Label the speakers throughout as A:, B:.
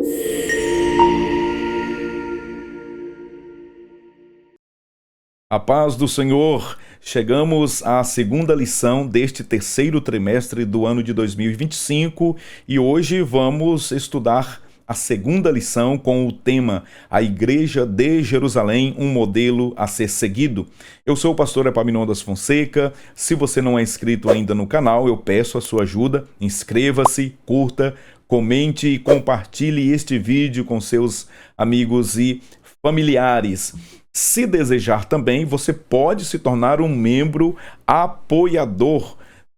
A: A paz do Senhor, chegamos à segunda lição deste terceiro trimestre do ano de 2025 e hoje vamos estudar a segunda lição com o tema A Igreja de Jerusalém, um modelo a ser seguido. Eu sou o pastor Epaminondas Fonseca. Se você não é inscrito ainda no canal, eu peço a sua ajuda. Inscreva-se, curta, comente e compartilhe este vídeo com seus amigos e familiares. Se desejar também, você pode se tornar um membro apoiador.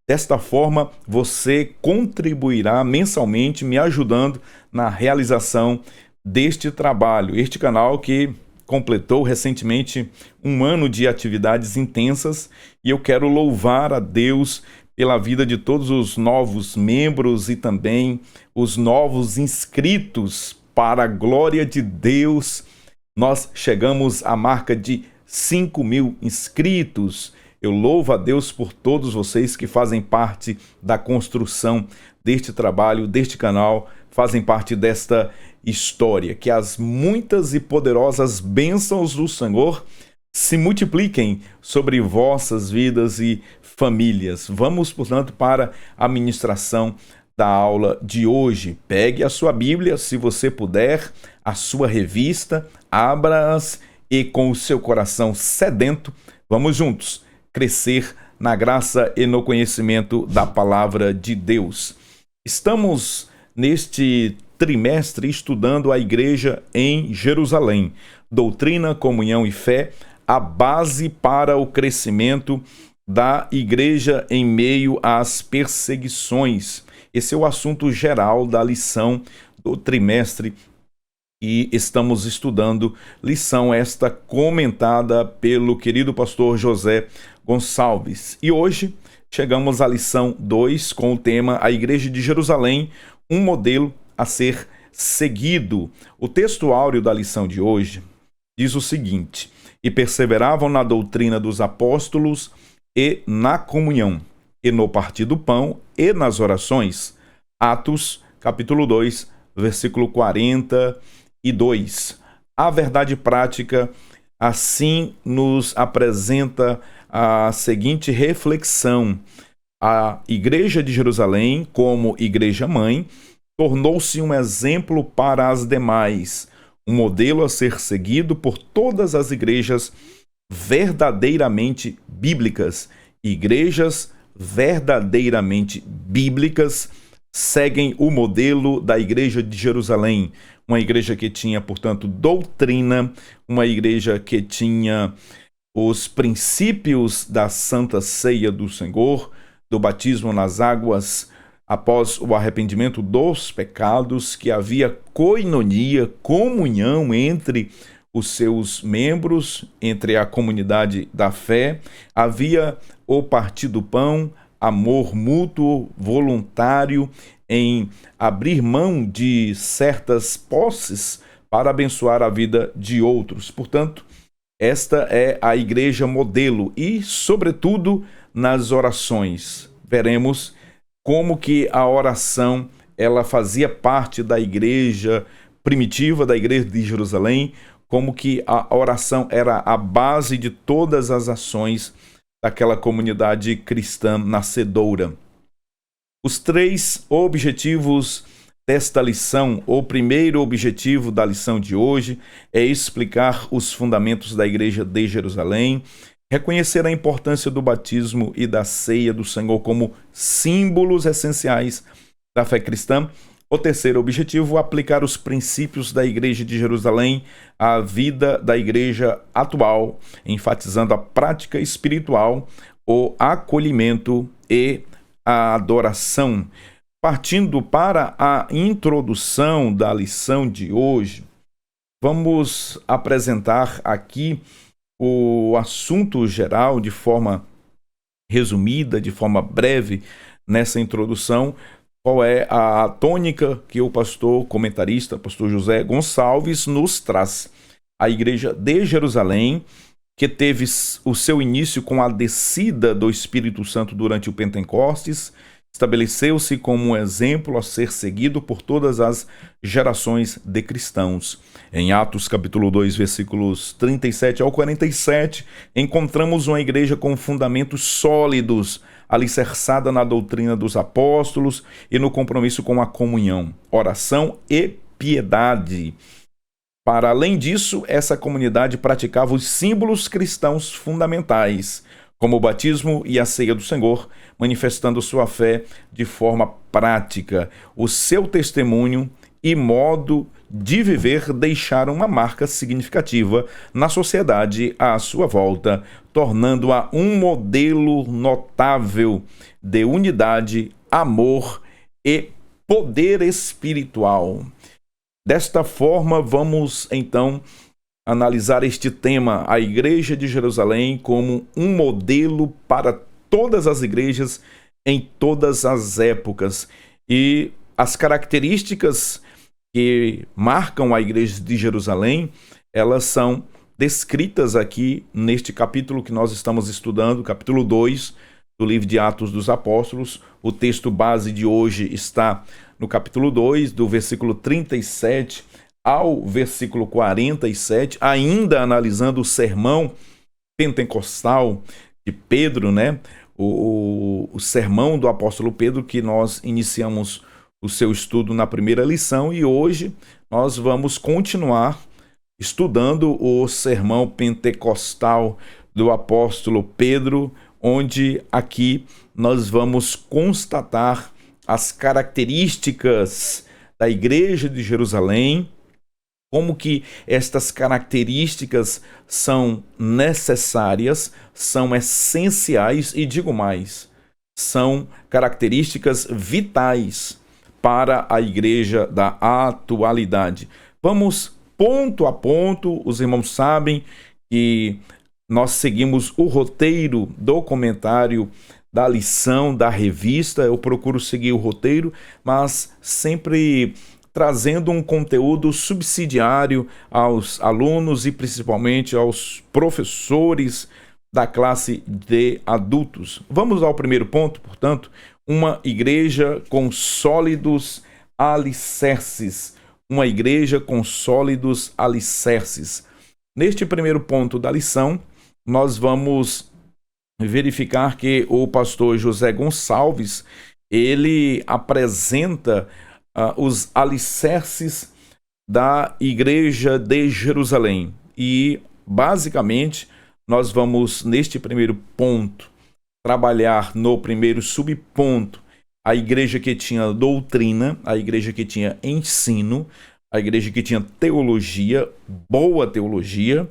A: Desta forma, você contribuirá mensalmente me ajudando na realização deste trabalho. Este canal que completou recentemente um ano de atividades intensas e eu quero louvar a Deus pela vida de todos os novos membros e também os novos inscritos. Para a glória de Deus, nós chegamos à marca de 5.000 inscritos. Eu louvo a Deus por todos vocês que fazem parte da construção deste trabalho, deste canal, fazem parte desta história. Que as muitas e poderosas bênçãos do Senhor se multipliquem sobre vossas vidas e famílias. Vamos, portanto, para a ministração da aula de hoje. Pegue a sua Bíblia, se você puder, a sua revista, abra-as e com o seu coração sedento, vamos juntos crescer na graça e no conhecimento da palavra de Deus. Estamos neste trimestre estudando a igreja em Jerusalém. Doutrina, comunhão e fé, a base para o crescimento da igreja em meio às perseguições. Esse é o assunto geral da lição do trimestre e estamos estudando lição esta comentada pelo querido pastor José Gonçalves. E hoje chegamos à lição 2 com o tema A Igreja de Jerusalém, um modelo a ser seguido. O texto áureo da lição de hoje diz o seguinte: e perseveravam na doutrina dos apóstolos e na comunhão, e no partir do pão e nas orações. Atos, capítulo 2, versículo 42. A verdade prática assim nos apresenta a seguinte reflexão: a Igreja de Jerusalém, como igreja mãe, tornou-se um exemplo para as demais, um modelo a ser seguido por todas as igrejas verdadeiramente bíblicas. Igrejas verdadeiramente bíblicas seguem o modelo da Igreja de Jerusalém, uma igreja que tinha, portanto, doutrina, uma igreja que tinha os princípios da Santa Ceia do Senhor, do batismo nas águas após o arrependimento dos pecados, que havia koinonia, comunhão entre os seus membros, entre a comunidade da fé, havia o partir do pão, amor mútuo, voluntário, em abrir mão de certas posses para abençoar a vida de outros. Portanto, esta é a igreja modelo e, sobretudo, nas orações. Veremos como que a oração ela fazia parte da igreja primitiva, da igreja de Jerusalém, como que a oração era a base de todas as ações daquela comunidade cristã nascedoura. Os 3 objetivos desta lição, o primeiro objetivo da lição de hoje é explicar os fundamentos da igreja de Jerusalém, reconhecer a importância do batismo e da ceia do Senhor como símbolos essenciais da fé cristã. O terceiro objetivo, aplicar os princípios da Igreja de Jerusalém à vida da igreja atual, enfatizando a prática espiritual, o acolhimento e a adoração. Partindo para a introdução da lição de hoje, vamos apresentar aqui o assunto geral de forma resumida, de forma breve nessa introdução. Qual é a tônica que o pastor comentarista, pastor José Gonçalves, nos traz? A igreja de Jerusalém, que teve o seu início com a descida do Espírito Santo durante o Pentecostes, estabeleceu-se como um exemplo a ser seguido por todas as gerações de cristãos. Em Atos capítulo 2, versículos 37 ao 47, encontramos uma igreja com fundamentos sólidos, alicerçada na doutrina dos apóstolos e no compromisso com a comunhão, oração e piedade. Para além disso, essa comunidade praticava os símbolos cristãos fundamentais, como o batismo e a ceia do Senhor, manifestando sua fé de forma prática. O seu testemunho e modo de viver deixaram uma marca significativa na sociedade à sua volta, tornando-a um modelo notável de unidade, amor e poder espiritual. Desta forma, vamos então analisar este tema, a Igreja de Jerusalém, como um modelo para todas as igrejas em todas as épocas. E as características que marcam a Igreja de Jerusalém, elas são descritas aqui neste capítulo que nós estamos estudando, capítulo 2 do livro de Atos dos Apóstolos. O texto base de hoje está no capítulo 2, do versículo 37 ao versículo 47, ainda analisando o sermão pentecostal de Pedro, né? O sermão do apóstolo Pedro, que nós iniciamos o seu estudo na primeira lição, e hoje nós vamos continuar estudando o sermão pentecostal do apóstolo Pedro, onde aqui nós vamos constatar as características da Igreja de Jerusalém, como que estas características são necessárias, são essenciais e, digo mais, são características vitais para a igreja da atualidade. Vamos ponto a ponto. Os irmãos sabem que nós seguimos o roteiro do comentário da lição, da revista. Eu procuro seguir o roteiro, mas sempre trazendo um conteúdo subsidiário aos alunos e principalmente aos professores da classe de adultos. Vamos ao primeiro ponto, portanto, uma igreja com sólidos alicerces. Uma igreja com sólidos alicerces. Neste primeiro ponto da lição, nós vamos verificar que o pastor José Gonçalves, ele apresenta os alicerces da Igreja de Jerusalém. E, basicamente, nós vamos, neste primeiro ponto, trabalhar no primeiro subponto a igreja que tinha doutrina, a igreja que tinha ensino, a igreja que tinha teologia, boa teologia.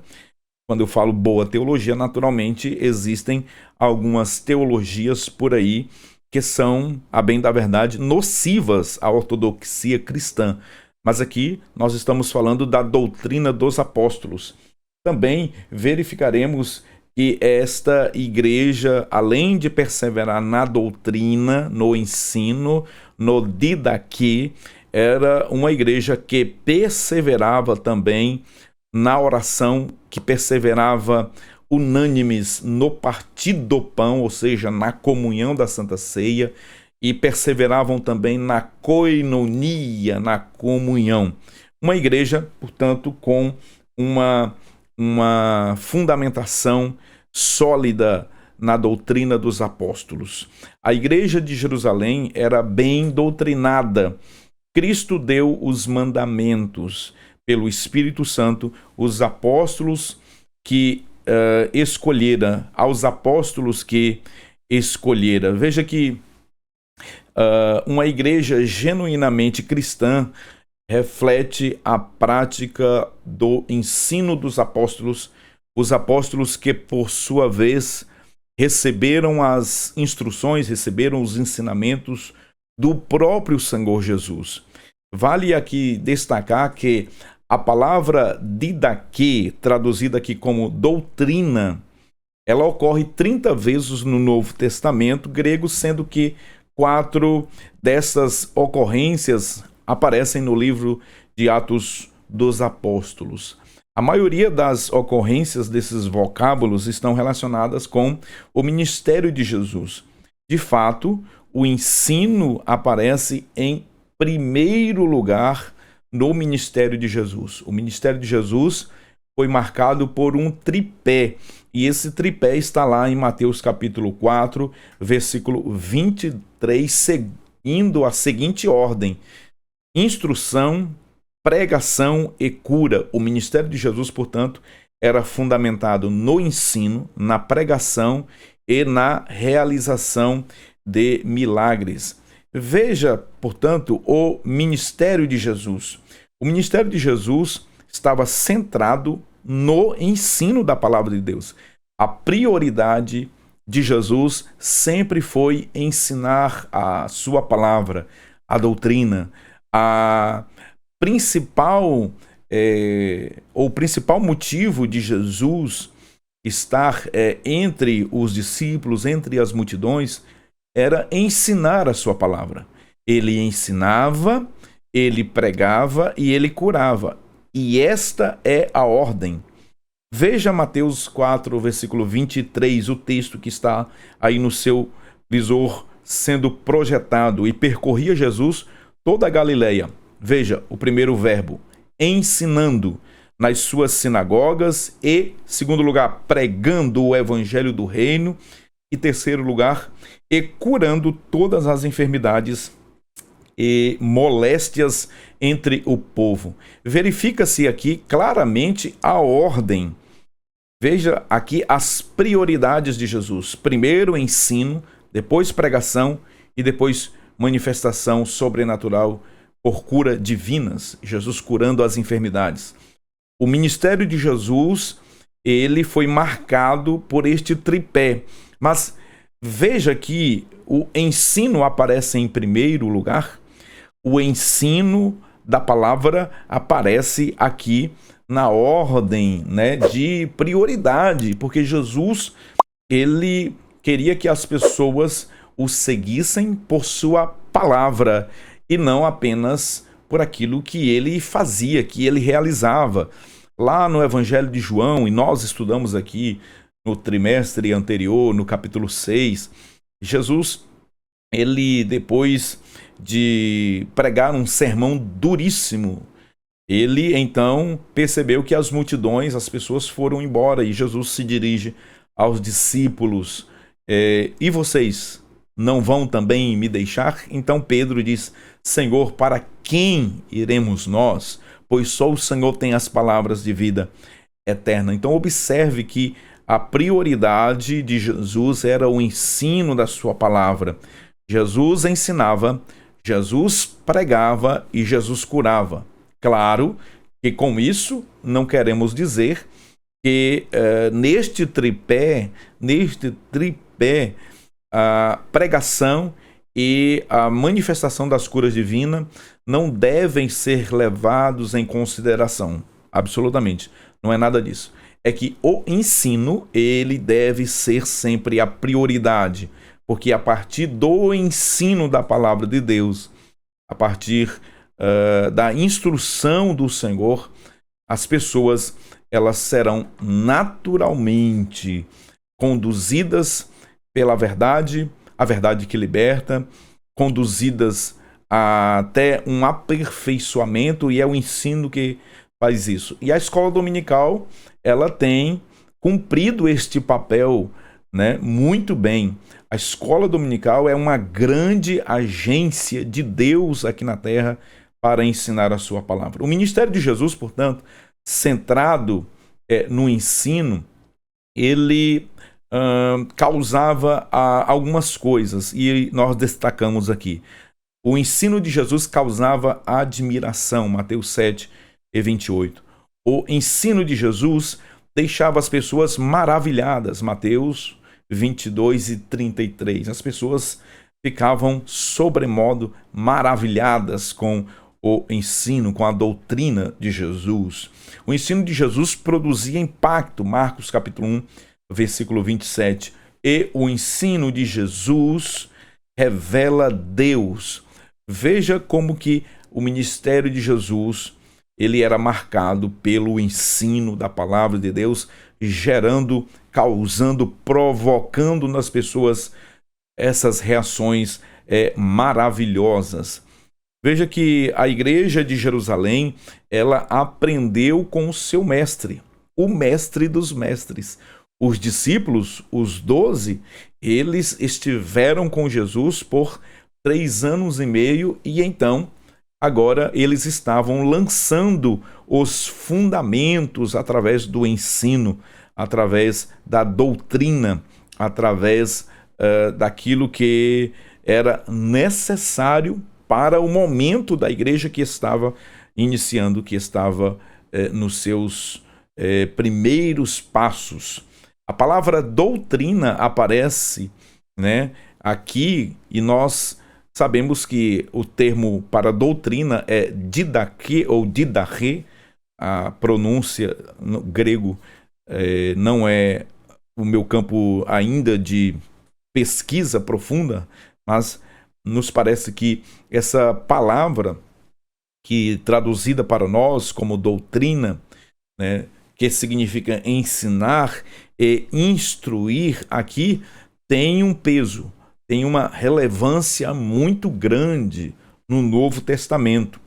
A: Quando eu falo boa teologia, naturalmente existem algumas teologias por aí que são, a bem da verdade, nocivas à ortodoxia cristã. Mas aqui nós estamos falando da doutrina dos apóstolos. Também verificaremos que esta igreja, além de perseverar na doutrina, no ensino, no didaquê, era uma igreja que perseverava também na oração, que perseverava unânimes no partir do pão, ou seja, na comunhão da Santa Ceia, e perseveravam também na koinonia, na comunhão. Uma igreja, portanto, com uma fundamentação sólida na doutrina dos apóstolos. A igreja de Jerusalém era bem doutrinada. Cristo deu os mandamentos pelo Espírito Santo, os apóstolos que escolhera, aos apóstolos que escolhera. Veja que uma igreja genuinamente cristã reflete a prática do ensino dos apóstolos, os apóstolos que, por sua vez, receberam as instruções, receberam os ensinamentos do próprio Senhor Jesus. Vale aqui destacar que a palavra didaquê, traduzida aqui como doutrina, ela ocorre 30 vezes no Novo Testamento grego, sendo que 4 dessas ocorrências aparecem no livro de Atos dos Apóstolos. A maioria das ocorrências desses vocábulos estão relacionadas com o ministério de Jesus. De fato, o ensino aparece em primeiro lugar no ministério de Jesus. O ministério de Jesus foi marcado por um tripé, e esse tripé está lá em Mateus capítulo 4, versículo 23, seguindo a seguinte ordem: instrução, pregação e cura. O ministério de Jesus, portanto, era fundamentado no ensino, na pregação e na realização de milagres. Veja, portanto, o ministério de Jesus. O ministério de Jesus estava centrado no ensino da palavra de Deus. A prioridade de Jesus sempre foi ensinar a sua palavra, a doutrina. O principal motivo de Jesus estar entre os discípulos, entre as multidões, era ensinar a sua palavra. Ele ensinava, ele pregava e ele curava. E esta é a ordem. Veja Mateus 4, versículo 23, o texto que está aí no seu visor sendo projetado. E percorria Jesus toda a Galileia. Veja o primeiro verbo, ensinando nas suas sinagogas e, segundo lugar, pregando o evangelho do reino e, terceiro lugar, e curando todas as enfermidades e moléstias entre o povo. Verifica-se aqui claramente a ordem. Veja aqui as prioridades de Jesus. Primeiro ensino, depois pregação e depois manifestação sobrenatural por cura divinas. Jesus curando as enfermidades. O ministério de Jesus, ele foi marcado por este tripé. Mas veja que o ensino aparece em primeiro lugar. O ensino da palavra aparece aqui na ordem, de prioridade, porque Jesus, ele queria que as pessoas o seguissem por sua palavra e não apenas por aquilo que ele fazia, que ele realizava. Lá no Evangelho de João, e nós estudamos aqui no trimestre anterior, no capítulo 6, Jesus, ele depois de pregar um sermão duríssimo, ele então percebeu que as multidões, as pessoas foram embora, e Jesus se dirige aos discípulos: e vocês não vão também me deixar? Então Pedro diz: Senhor, para quem iremos nós? Pois só o Senhor tem as palavras de vida eterna. Então observe que a prioridade de Jesus era o ensino da sua palavra. Jesus ensinava, Jesus pregava e Jesus curava. Claro que com isso não queremos dizer que neste tripé, a pregação e a manifestação das curas divinas não devem ser levados em consideração. Absolutamente. Não é nada disso. É que o ensino, ele deve ser sempre a prioridade. Porque a partir do ensino da palavra de Deus, a partir da instrução do Senhor, as pessoas, elas serão naturalmente conduzidas pela verdade, a verdade que liberta, conduzidas até um aperfeiçoamento, e é o ensino que faz isso. E a escola dominical, ela tem cumprido este papel, muito bem. A escola dominical é uma grande agência de Deus aqui na terra para ensinar a sua palavra. O ministério de Jesus, portanto, centrado no ensino, ele causava algumas coisas, e nós destacamos aqui. O ensino de Jesus causava admiração, Mateus 7 e 28. O ensino de Jesus deixava as pessoas maravilhadas, Mateus 22 e 33. As pessoas ficavam sobremodo maravilhadas com o ensino, com a doutrina de Jesus. O ensino de Jesus produzia impacto, Marcos capítulo 1, versículo 27. E o ensino de Jesus revela Deus. Veja como que o ministério de Jesus, ele era marcado pelo ensino da palavra de Deus, gerando, causando, provocando nas pessoas essas reações maravilhosas. Veja que a igreja de Jerusalém, ela aprendeu com o seu mestre, o mestre dos mestres. Os discípulos, os 12, eles estiveram com Jesus por 3 anos e meio e então, agora eles estavam lançando os fundamentos através do ensino, através da doutrina, através daquilo que era necessário para o momento da igreja que estava iniciando, que estava nos seus primeiros passos. A palavra doutrina aparece, né, aqui, e nós sabemos que o termo para doutrina é didache ou didache. A pronúncia no grego não é o meu campo ainda de pesquisa profunda, mas nos parece que essa palavra, que traduzida para nós como doutrina, né, que significa ensinar e instruir, aqui tem um peso, tem uma relevância muito grande no Novo Testamento.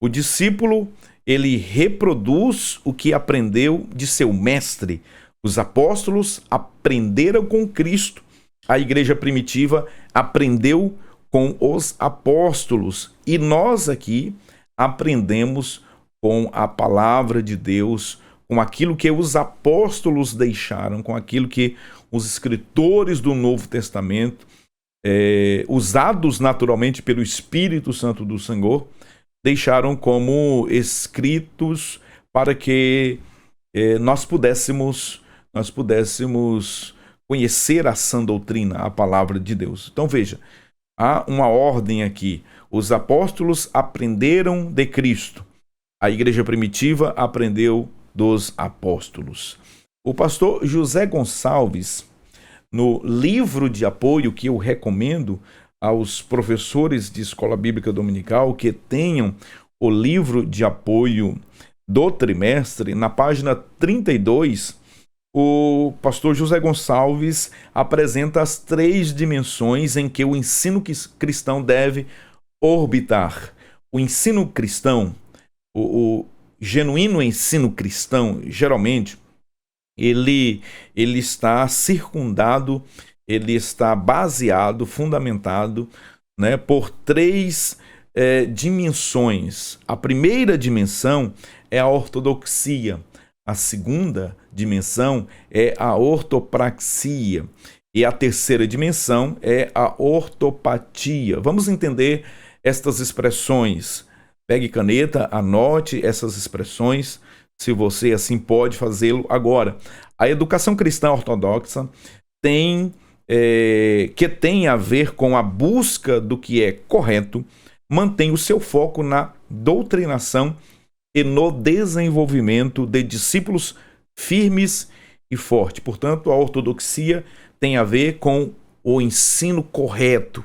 A: O discípulo, ele reproduz o que aprendeu de seu mestre. Os apóstolos aprenderam com Cristo. A igreja primitiva aprendeu com os apóstolos. E nós aqui aprendemos com a palavra de Deus, com aquilo que os apóstolos deixaram, com aquilo que os escritores do Novo Testamento, usados naturalmente pelo Espírito Santo do Senhor, deixaram como escritos para que nós pudéssemos conhecer a sã doutrina, a palavra de Deus. Então veja, há uma ordem aqui. Os apóstolos aprenderam de Cristo. A igreja primitiva aprendeu dos apóstolos. O pastor José Gonçalves, no livro de apoio que eu recomendo aos professores de escola bíblica dominical que tenham o livro de apoio do trimestre, na página 32, o pastor José Gonçalves apresenta as 3 dimensões em que o ensino cristão deve orbitar. O ensino cristão, o genuíno ensino cristão, geralmente, ele está circundado, ele está baseado, fundamentado, né, por 3 dimensões. A primeira dimensão é a ortodoxia. A segunda dimensão é a ortopraxia. E a terceira dimensão é a ortopatia. Vamos entender estas expressões. Pegue caneta, anote essas expressões, se você assim pode fazê-lo agora. A educação cristã ortodoxa que tem a ver com a busca do que é correto, mantém o seu foco na doutrinação e no desenvolvimento de discípulos firmes e fortes. Portanto, a ortodoxia tem a ver com o ensino correto,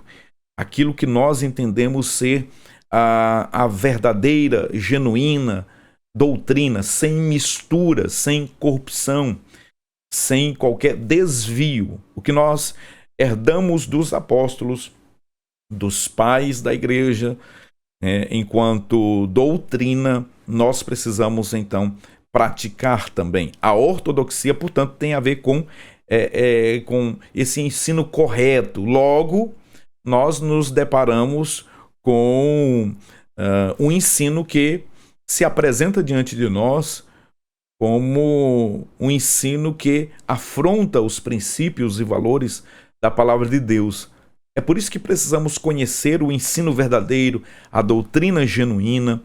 A: aquilo que nós entendemos ser a verdadeira, genuína doutrina, sem mistura, sem corrupção, sem qualquer desvio. O que nós herdamos dos apóstolos, dos pais da igreja, enquanto doutrina, nós precisamos então praticar também. A ortodoxia, portanto, tem a ver com esse ensino correto. Logo, nós nos deparamos com um ensino que se apresenta diante de nós como um ensino que afronta os princípios e valores da palavra de Deus. É por isso que precisamos conhecer o ensino verdadeiro, a doutrina genuína,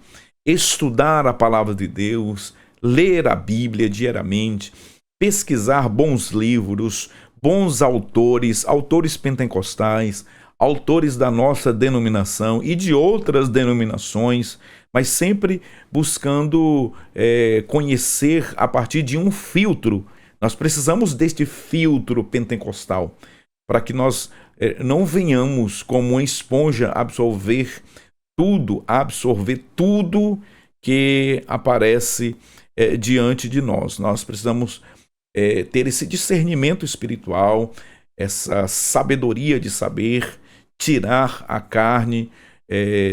A: estudar a palavra de Deus, ler a Bíblia diariamente, pesquisar bons livros, bons autores, autores pentecostais, autores da nossa denominação e de outras denominações, mas sempre buscando conhecer a partir de um filtro. Nós precisamos deste filtro pentecostal para que nós não venhamos como uma esponja absorver tudo que aparece diante de nós. Nós precisamos ter esse discernimento espiritual, essa sabedoria de saber tirar a carne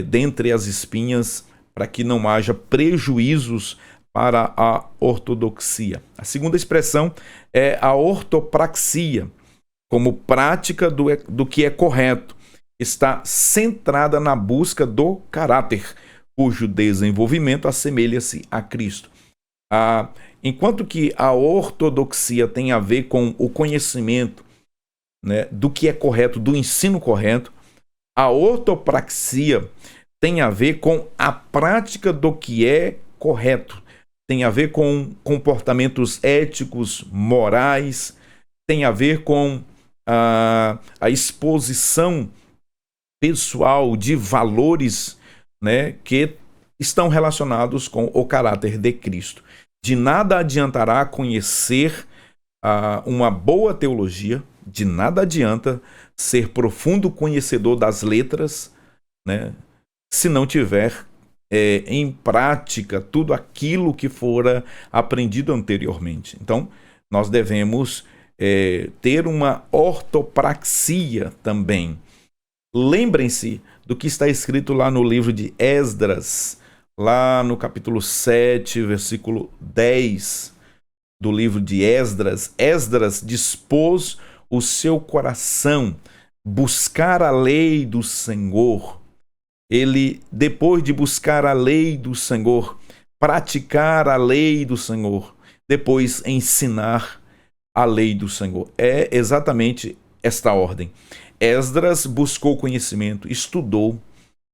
A: dentre as espinhas, para que não haja prejuízos para a ortodoxia. A segunda expressão é a ortopraxia, como prática do que é correto. Está centrada na busca do caráter, cujo desenvolvimento assemelha-se a Cristo. Enquanto que a ortodoxia tem a ver com o conhecimento, né, do que é correto, do ensino correto, a ortopraxia tem a ver com a prática do que é correto, tem a ver com comportamentos éticos, morais, tem a ver com a exposição pessoal de valores, né, que estão relacionados com o caráter de Cristo. De nada adiantará conhecer uma boa teologia, de nada adianta ser profundo conhecedor das letras, né, se não tiver em prática tudo aquilo que fora aprendido anteriormente. Então, nós devemos ter uma ortopraxia também. Lembrem-se do que está escrito lá no livro de Esdras, lá no capítulo 7, versículo 10 do livro de Esdras. Esdras dispôs o seu coração buscar a lei do Senhor. Ele, depois de buscar a lei do Senhor, praticar a lei do Senhor, depois ensinar a lei do Senhor. É exatamente esta ordem. Esdras buscou conhecimento, estudou,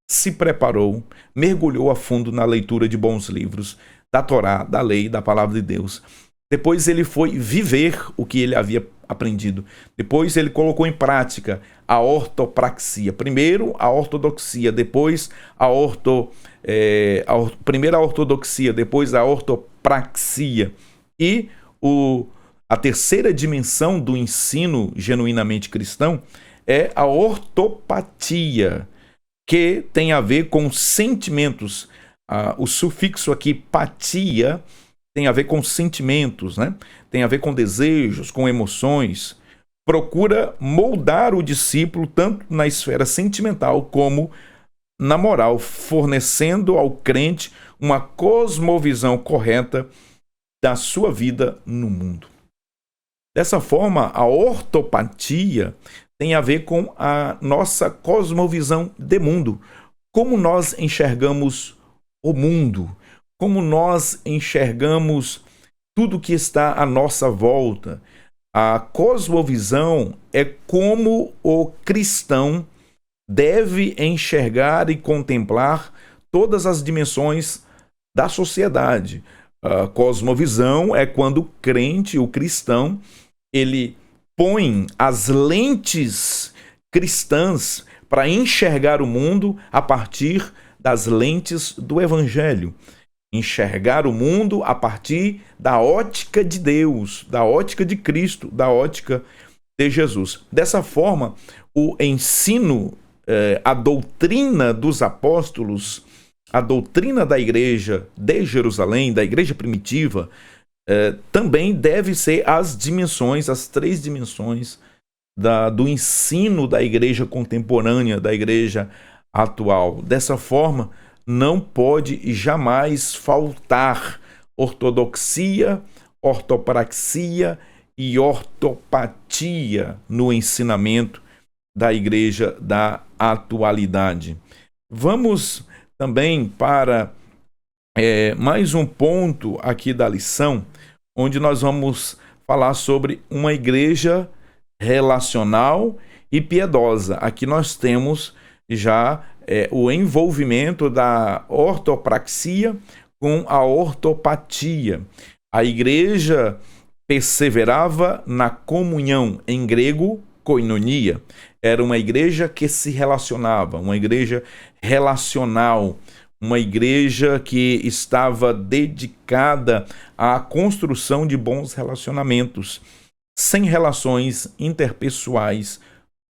A: se preparou, mergulhou a fundo na leitura de bons livros, da Torá, da lei, da palavra de Deus. Depois ele foi viver o que ele havia aprendido. Depois ele colocou em prática a ortopraxia. Primeiro a ortodoxia, depois primeiro a ortodoxia, depois a ortopraxia. E a terceira dimensão do ensino genuinamente cristão é a ortopatia, que tem a ver com sentimentos. O sufixo aqui, patia, tem a ver com sentimentos, né? Tem a ver com desejos, com emoções. Procura moldar o discípulo tanto na esfera sentimental como na moral, fornecendo ao crente uma cosmovisão correta da sua vida no mundo. Dessa forma, a ortopatia tem a ver com a nossa cosmovisão de mundo. Como nós enxergamos o mundo, como nós enxergamos tudo que está à nossa volta. A cosmovisão é como o cristão deve enxergar e contemplar todas as dimensões da sociedade. A cosmovisão é quando o crente, o cristão, ele põe as lentes cristãs para enxergar o mundo a partir das lentes do Evangelho. Enxergar o mundo a partir da ótica de Deus, da ótica de Cristo, da ótica de Jesus. Dessa forma, o ensino, a doutrina dos apóstolos, a doutrina da igreja de Jerusalém, da igreja primitiva, também deve ser as três dimensões do ensino da igreja contemporânea, da igreja atual. Dessa forma, não pode jamais faltar ortodoxia, ortopraxia e ortopatia no ensinamento da igreja da atualidade. Vamos também para mais um ponto aqui da lição, onde nós vamos falar sobre uma igreja relacional e piedosa. Aqui nós temos já o envolvimento da ortopraxia com a ortopatia. A igreja perseverava na comunhão, em grego, koinonia. Era uma igreja que se relacionava, uma igreja relacional, uma igreja que estava dedicada à construção de bons relacionamentos. Sem relações interpessoais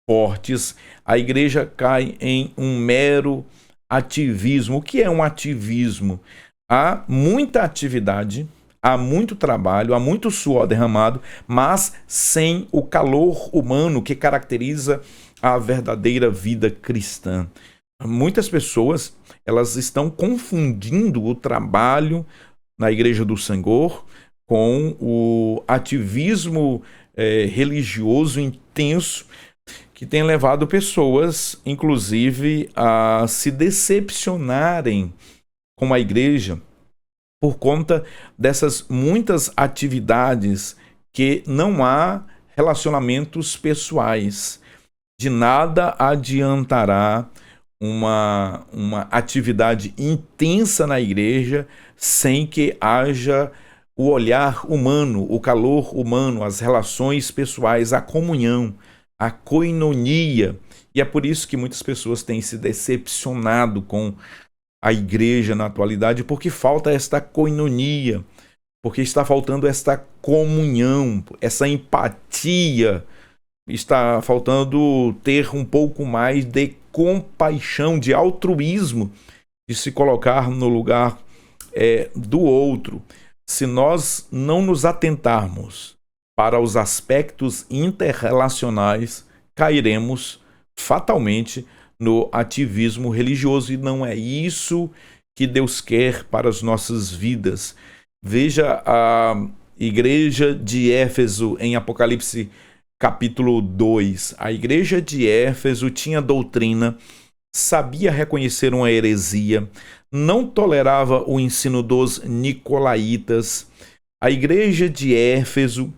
A: fortes, a igreja cai em um mero ativismo. O que é um ativismo? Há muita atividade, há muito trabalho, há muito suor derramado, mas sem o calor humano que caracteriza a verdadeira vida cristã. Muitas pessoas, elas estão confundindo o trabalho na Igreja do Senhor com o ativismo religioso intenso que tem levado pessoas, inclusive, a se decepcionarem com a igreja por conta dessas muitas atividades que não há relacionamentos pessoais. De nada adiantará uma atividade intensa na igreja sem que haja o olhar humano, o calor humano, as relações pessoais, a comunhão, a koinonia. E é por isso que muitas pessoas têm se decepcionado com a igreja na atualidade, porque falta esta koinonia, porque está faltando esta comunhão, essa empatia, está faltando ter um pouco mais de compaixão, de altruísmo, de se colocar no lugar do outro. Se nós não nos atentarmos para os aspectos interrelacionais, cairemos fatalmente no ativismo religioso, e não é isso que Deus quer para as nossas vidas. Veja a igreja de Éfeso em Apocalipse capítulo 2. A igreja de Éfeso tinha doutrina, sabia reconhecer uma heresia, não tolerava o ensino dos nicolaítas. A igreja de Éfeso,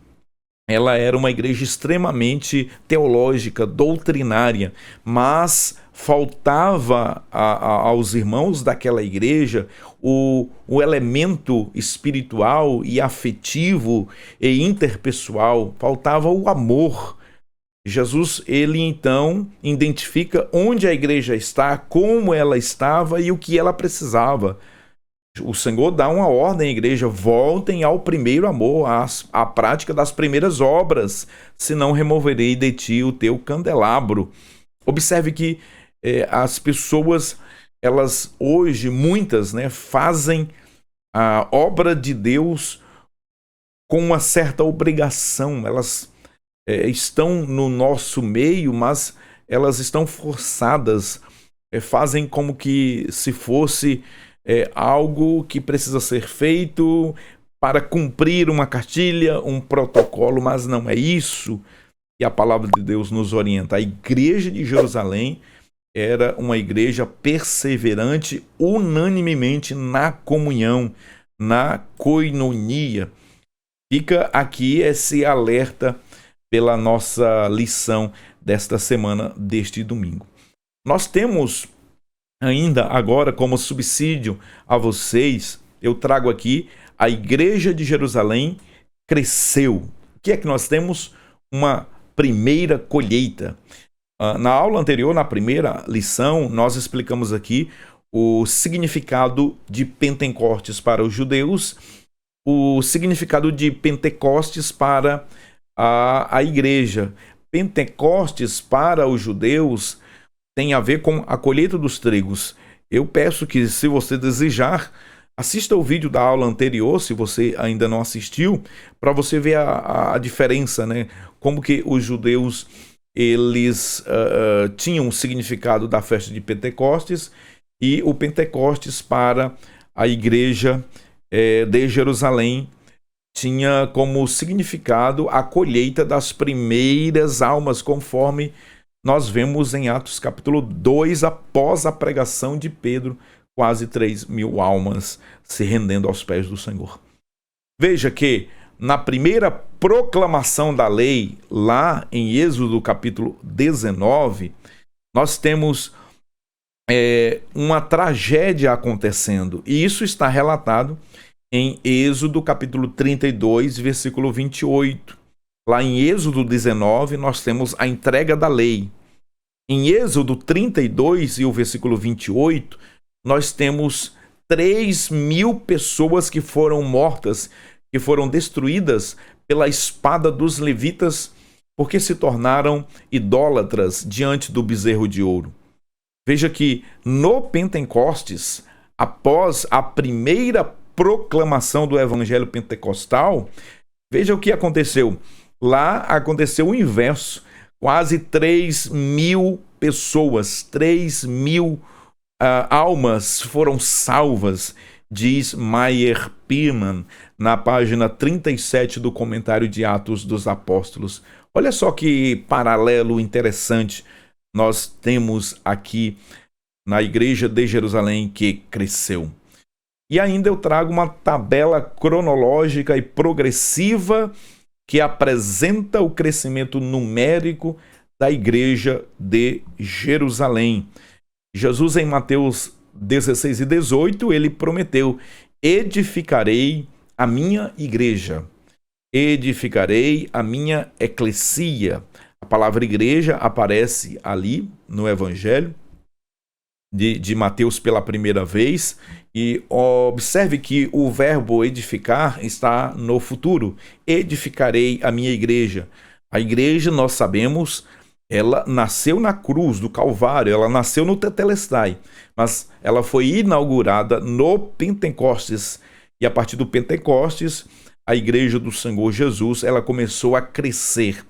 A: ela era uma igreja extremamente teológica, doutrinária, mas faltava aos irmãos daquela igreja o elemento espiritual e afetivo e interpessoal, faltava o amor. Jesus, ele então identifica onde a igreja está, como ela estava e o que ela precisava. O Senhor dá uma ordem à igreja: voltem ao primeiro amor, à prática das primeiras obras, senão removerei de ti o teu candelabro. Observe que as pessoas, elas hoje, muitas, fazem a obra de Deus com uma certa obrigação. Elas estão no nosso meio, mas elas estão forçadas, fazem como que se fosse algo que precisa ser feito para cumprir uma cartilha, um protocolo, mas não é isso que a palavra de Deus nos orienta. A igreja de Jerusalém era uma igreja perseverante unanimemente na comunhão, na koinonia. Fica aqui esse alerta pela nossa lição desta semana, deste domingo. Nós temos ainda agora como subsídio a vocês, eu trago aqui: a igreja de Jerusalém cresceu. O que é que nós temos? Uma primeira colheita. Na aula anterior, na primeira lição, nós explicamos aqui o significado de Pentecostes para os judeus, o significado de Pentecostes para a igreja. Pentecostes para os judeus tem a ver com a colheita dos trigos. Eu peço que, se você desejar, assista o vídeo da aula anterior, se você ainda não assistiu, para você ver a diferença, como que os judeus eles tinham o significado da festa de Pentecostes, e o Pentecostes para a igreja de Jerusalém tinha como significado a colheita das primeiras almas, conforme nós vemos em Atos capítulo 2, após a pregação de Pedro, quase 3.000 almas se rendendo aos pés do Senhor. Veja que na primeira proclamação da lei, lá em Êxodo capítulo 19, nós temos uma tragédia acontecendo, e isso está relatado em Êxodo capítulo 32, versículo 28. Lá em Êxodo 19, nós temos a entrega da lei. Em Êxodo 32 e o versículo 28, nós temos 3.000 pessoas que foram mortas, que foram destruídas pela espada dos levitas, porque se tornaram idólatras diante do bezerro de ouro. Veja que no Pentecostes, após a primeira proclamação do evangelho pentecostal, veja o que aconteceu. Lá aconteceu o inverso. Quase 3.000 pessoas, 3.000 almas foram salvas, diz Meyer Pearman, na página 37 do comentário de Atos dos Apóstolos. Olha só que paralelo interessante nós temos aqui na Igreja de Jerusalém que cresceu. E ainda eu trago uma tabela cronológica e progressiva que apresenta o crescimento numérico da Igreja de Jerusalém. Jesus, em Mateus 16 e 18, ele prometeu: edificarei a minha igreja, edificarei a minha eclesia. A palavra igreja aparece ali no Evangelho de Mateus pela primeira vez, e observe que o verbo edificar está no futuro. Edificarei a minha igreja. A igreja, nós sabemos, ela nasceu na cruz do Calvário, ela nasceu no Tetelestai, mas ela foi inaugurada no Pentecostes, e a partir do Pentecostes, a igreja do Senhor Jesus, ela começou a crescer.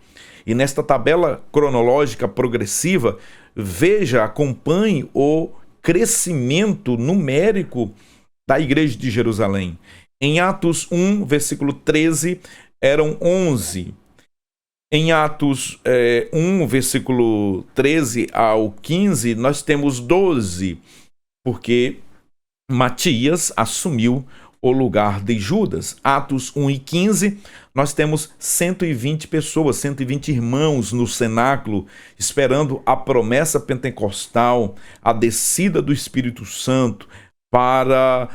A: E nesta tabela cronológica progressiva, veja, acompanhe o crescimento numérico da igreja de Jerusalém. Em Atos 1, versículo 13, eram 11. Em Atos 1, versículo 13 ao 15, nós temos 12, porque Matias assumiu o lugar de Judas. Atos 1 e 15, nós temos 120 pessoas, 120 irmãos no cenáculo, esperando a promessa pentecostal, a descida do Espírito Santo, para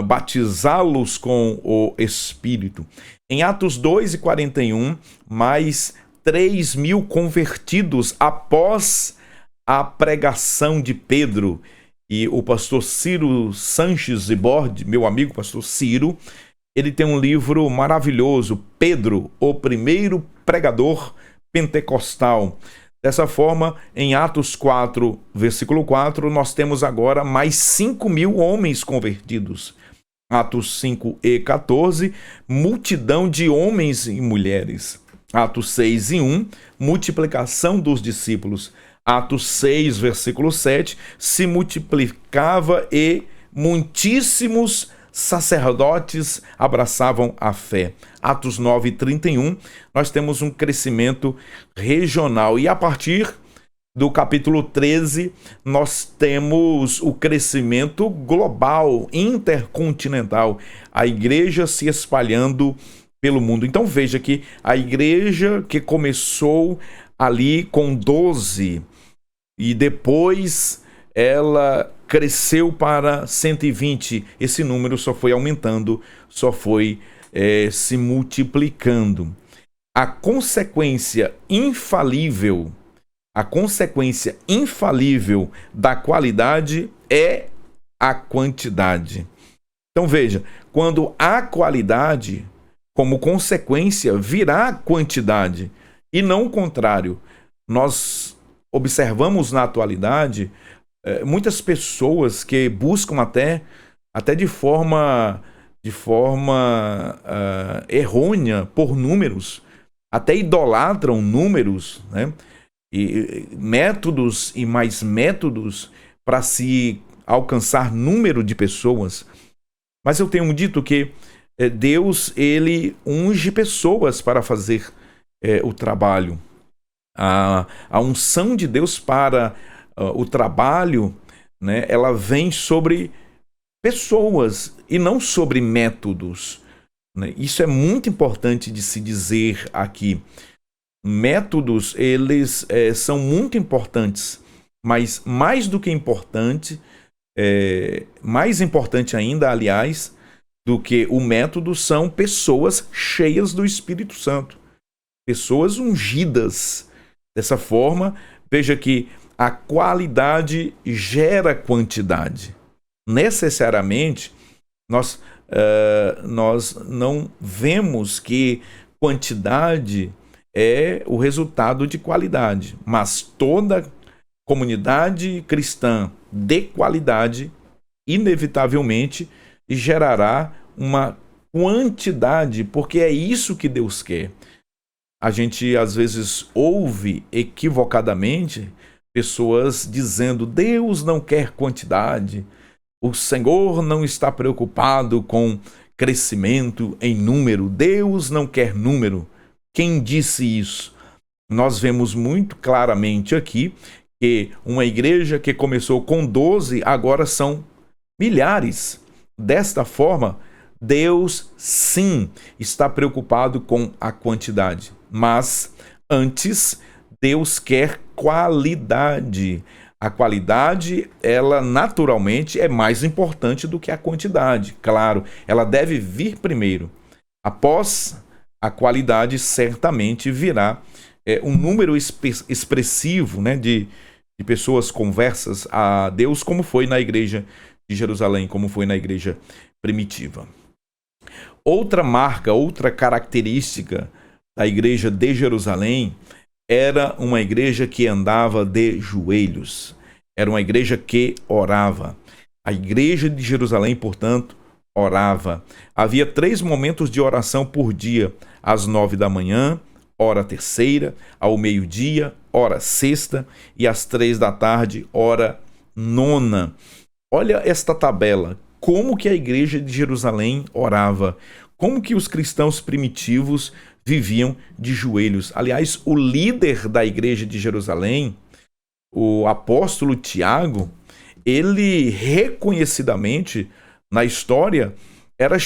A: batizá-los com o Espírito. Em Atos 2 e 41, mais 3.000 convertidos após a pregação de Pedro. E o pastor Ciro Sanches de Borde, meu amigo pastor Ciro, ele tem um livro maravilhoso, Pedro, o primeiro pregador pentecostal. Dessa forma, em Atos 4, versículo 4, nós temos agora mais 5.000 homens convertidos. Atos 5 e 14, multidão de homens e mulheres. Atos 6 e 1, multiplicação dos discípulos. Atos 6, versículo 7, se multiplicava e muitíssimos sacerdotes abraçavam a fé. Atos 9, 31, nós temos um crescimento regional. E a partir do capítulo 13, nós temos o crescimento global, intercontinental, a igreja se espalhando pelo mundo. Então veja que a igreja que começou ali com 12, e depois ela cresceu para 120. Esse número só foi aumentando, só foi se multiplicando. A consequência infalível da qualidade é a quantidade. Então veja, quando há qualidade, como consequência, virá a quantidade, e não o contrário. Nós observamos na atualidade muitas pessoas que buscam até de forma errônea por números, até idolatram números, né? E métodos e mais métodos para se alcançar número de pessoas. Mas eu tenho dito que Deus, ele unge pessoas para fazer o trabalho. A unção de Deus para o trabalho, né, ela vem sobre pessoas e não sobre métodos, né? Isso é muito importante de se dizer aqui. Métodos, eles são muito importantes, mas mais do que importante, mais importante ainda, aliás, do que o método, são pessoas cheias do Espírito Santo, pessoas ungidas. Dessa forma, veja que a qualidade gera quantidade. Necessariamente, nós não vemos que quantidade é o resultado de qualidade, mas toda comunidade cristã de qualidade inevitavelmente gerará uma quantidade, porque é isso que Deus quer. A gente às vezes ouve equivocadamente pessoas dizendo: Deus não quer quantidade, o Senhor não está preocupado com crescimento em número, Deus não quer número. Quem disse isso? Nós vemos muito claramente aqui que uma igreja que começou com 12 agora são milhares. Desta forma, Deus sim está preocupado com a quantidade, mas antes Deus quer qualidade. A qualidade, ela naturalmente é mais importante do que a quantidade. Claro, ela deve vir primeiro. Após a qualidade, certamente virá um número expressivo, né, de pessoas conversas a Deus, como foi na igreja de Jerusalém, como foi na igreja primitiva. Outra marca, outra característica da igreja de Jerusalém era uma igreja que andava de joelhos. Era uma igreja que orava. A igreja de Jerusalém, portanto, orava. Havia 3 momentos de oração por dia: às 9 da manhã, hora terceira, ao meio-dia, hora sexta, e às 3 da tarde, hora nona. Olha esta tabela. Como que a igreja de Jerusalém orava? Como que os cristãos primitivos viviam de joelhos? Aliás, o líder da igreja de Jerusalém, o apóstolo Tiago, ele reconhecidamente na história era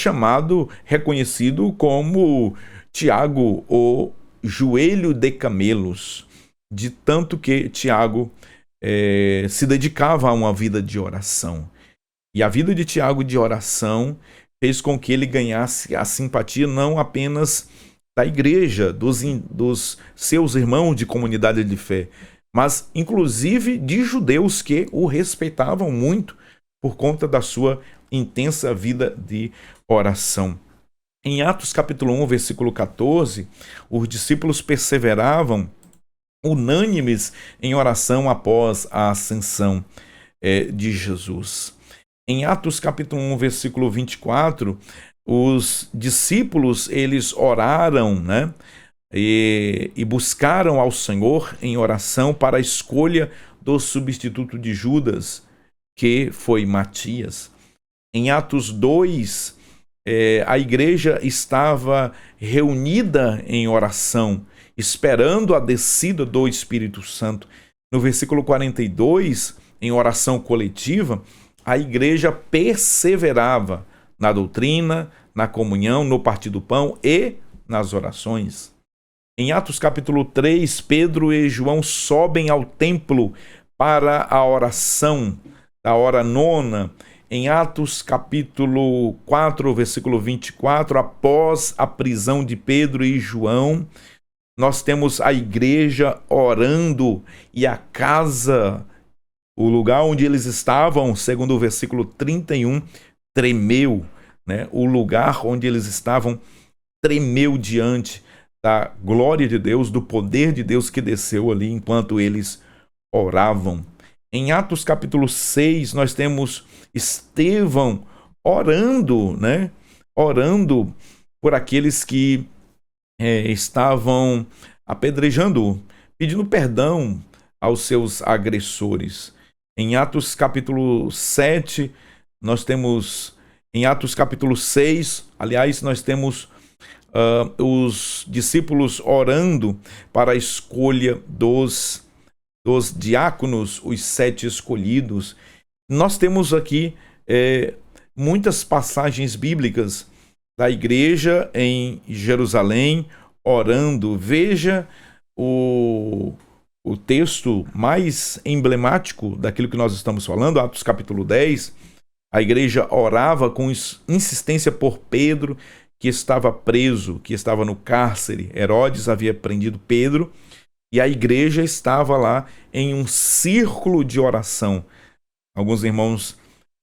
A: reconhecido como Tiago, o joelho de camelos, de tanto que Tiago se dedicava a uma vida de oração. E a vida de Tiago de oração fez com que ele ganhasse a simpatia não apenas da igreja, dos seus irmãos de comunidade de fé, mas inclusive de judeus que o respeitavam muito por conta da sua intensa vida de oração. Em Atos capítulo 1, versículo 14, os discípulos perseveravam unânimes em oração após a ascensão de Jesus. Em Atos capítulo 1, versículo 24, os discípulos, eles oraram, né? E buscaram ao Senhor em oração para a escolha do substituto de Judas, que foi Matias. Em Atos 2, a igreja estava reunida em oração, esperando a descida do Espírito Santo. No versículo 42, em oração coletiva, a igreja perseverava na doutrina, na comunhão, no partir do pão e nas orações. Em Atos capítulo 3, Pedro e João sobem ao templo para a oração da hora nona. Em Atos capítulo 4, versículo 24, após a prisão de Pedro e João, nós temos a igreja orando e a casa, o lugar onde eles estavam, segundo o versículo 31, tremeu, né? O lugar onde eles estavam tremeu diante da glória de Deus, do poder de Deus que desceu ali enquanto eles oravam. Em Atos capítulo 6, nós temos Estevão orando, né? Orando por aqueles que estavam apedrejando, pedindo perdão aos seus agressores. Em Atos capítulo 7, nós temos, em Atos capítulo 6, aliás, nós temos os discípulos orando para a escolha dos diáconos, os 7 escolhidos. Nós temos aqui muitas passagens bíblicas da igreja em Jerusalém orando. Veja o texto mais emblemático daquilo que nós estamos falando, Atos capítulo 10. A igreja orava com insistência por Pedro, que estava preso, que estava no cárcere. Herodes havia prendido Pedro e a igreja estava lá em um círculo de oração. Alguns irmãos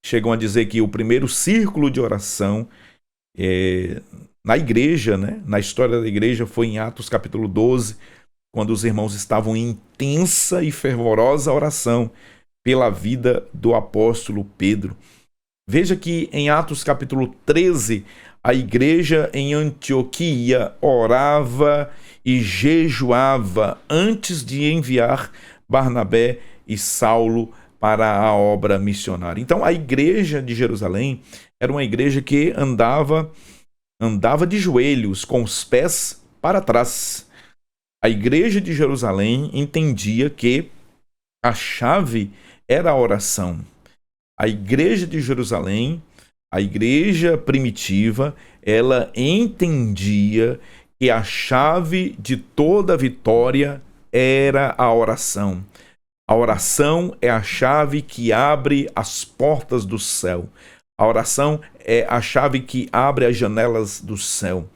A: chegam a dizer que o primeiro círculo de oração na igreja, né, na história da igreja, foi em Atos capítulo 12, quando os irmãos estavam em intensa e fervorosa oração pela vida do apóstolo Pedro. Veja que em Atos capítulo 13, a igreja em Antioquia orava e jejuava antes de enviar Barnabé e Saulo para a obra missionária. Então a igreja de Jerusalém era uma igreja que andava de joelhos, com os pés para trás. A igreja de Jerusalém entendia que a chave era a oração. A igreja de Jerusalém, a igreja primitiva, ela entendia que a chave de toda vitória era a oração. A oração é a chave que abre as portas do céu. A oração é a chave que abre as janelas do céu.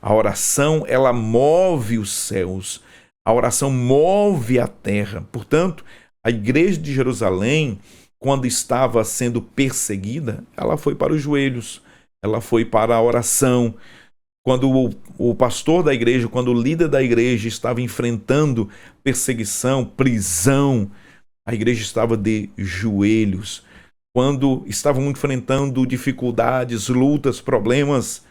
A: A oração, ela move os céus. A oração move a terra. Portanto, a igreja de Jerusalém, quando estava sendo perseguida, ela foi para os joelhos, ela foi para a oração. Quando o pastor da igreja, quando o líder da igreja estava enfrentando perseguição, prisão, a igreja estava de joelhos. Quando estavam enfrentando dificuldades, lutas, problemas,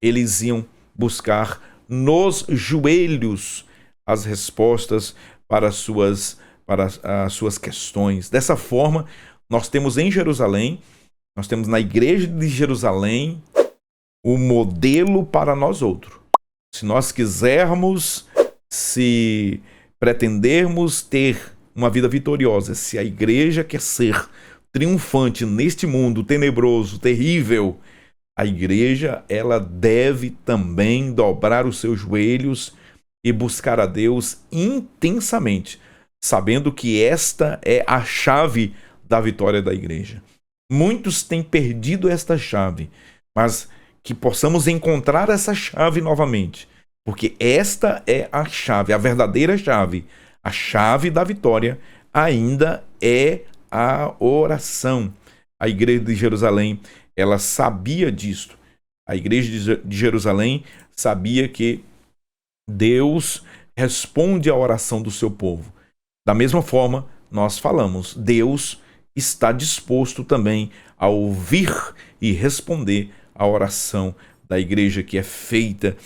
A: eles iam buscar nos joelhos as respostas para as suas questões. Dessa forma, nós temos em Jerusalém, nós temos na igreja de Jerusalém o modelo para nós outros. Se nós quisermos, se pretendermos ter uma vida vitoriosa, se a igreja quer ser triunfante neste mundo tenebroso, terrível, a igreja, ela deve também dobrar os seus joelhos e buscar a Deus intensamente, sabendo que esta é a chave da vitória da igreja. Muitos têm perdido esta chave, mas que possamos encontrar essa chave novamente, porque esta é a chave, a verdadeira chave. A chave da vitória ainda é a oração. A igreja de Jerusalém, ela sabia disto. A igreja de Jerusalém sabia que Deus responde à oração do seu povo. Da mesma forma, nós falamos, Deus está disposto também a ouvir e responder à oração da igreja que é feita,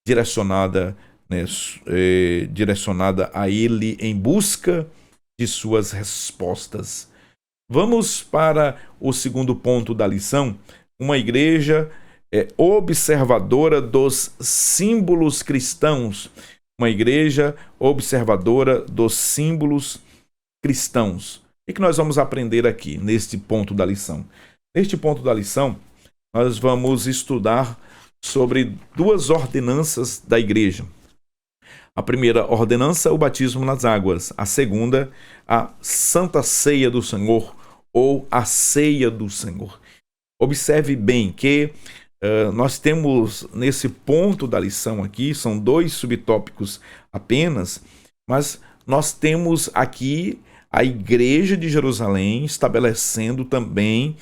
A: direcionada a Ele em busca de suas respostas. Vamos para o segundo ponto da lição. Uma igreja observadora dos símbolos cristãos. Uma igreja observadora dos símbolos cristãos. O que nós vamos aprender aqui, neste ponto da lição? Neste ponto da lição, nós vamos estudar sobre duas ordenanças da igreja. A primeira ordenança, o batismo nas águas. A segunda, a Santa Ceia do Senhor, ou a Ceia do Senhor. Observe bem que nós temos nesse ponto da lição aqui, são dois subtópicos apenas, mas nós temos aqui a igreja de Jerusalém estabelecendo também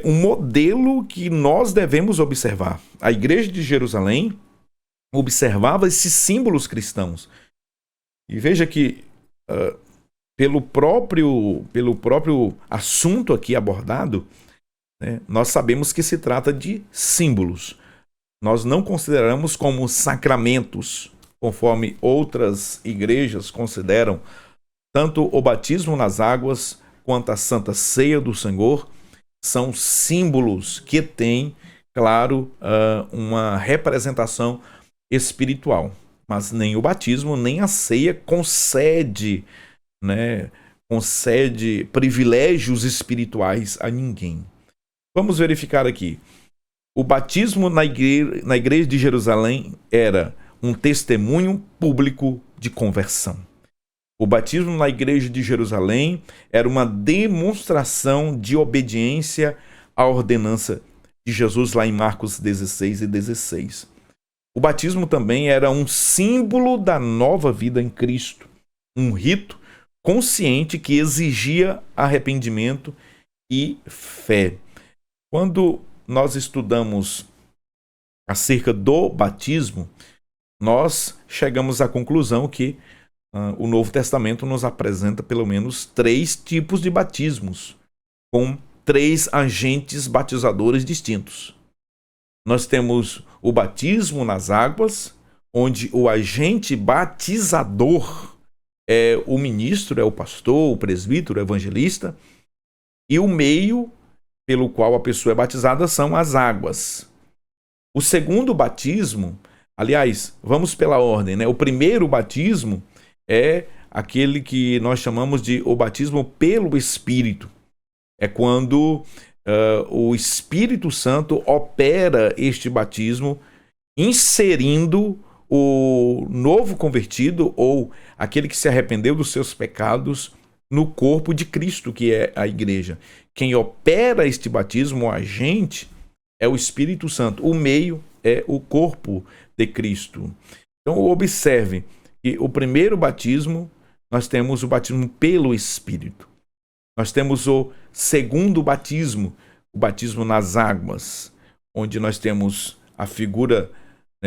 A: um modelo que nós devemos observar. A igreja de Jerusalém observava esses símbolos cristãos. E veja que pelo próprio assunto aqui abordado, nós sabemos que se trata de símbolos. Nós não consideramos como sacramentos, conforme outras igrejas consideram. Tanto o batismo nas águas quanto a Santa Ceia do Senhor são símbolos que têm, claro, uma representação espiritual. Mas nem o batismo, nem a ceia concede privilégios espirituais a ninguém. Vamos verificar aqui. O batismo na igreja de Jerusalém era um testemunho público de conversão. O batismo na igreja de Jerusalém era uma demonstração de obediência à ordenança de Jesus lá em Marcos 16 e 16. O batismo também era um símbolo da nova vida em Cristo, um rito consciente que exigia arrependimento e fé. Quando nós estudamos acerca do batismo, nós chegamos à conclusão que o Novo Testamento nos apresenta pelo menos 3 tipos de batismos, com três agentes batizadores distintos. Nós temos o batismo nas águas, onde o agente batizador é o ministro, é o pastor, o presbítero, o evangelista, e o meio pelo qual a pessoa é batizada são as águas. O segundo batismo, aliás, vamos pela ordem, né? O primeiro batismo é aquele que nós chamamos de o batismo pelo Espírito. É quando o Espírito Santo opera este batismo, inserindo o novo convertido ou aquele que se arrependeu dos seus pecados no corpo de Cristo, que é a igreja. Quem opera este batismo, o agente, é o Espírito Santo. O meio é o corpo de Cristo. Então observe que o primeiro batismo, nós temos o batismo pelo Espírito. Nós temos o segundo batismo, o batismo nas águas, onde nós temos a figura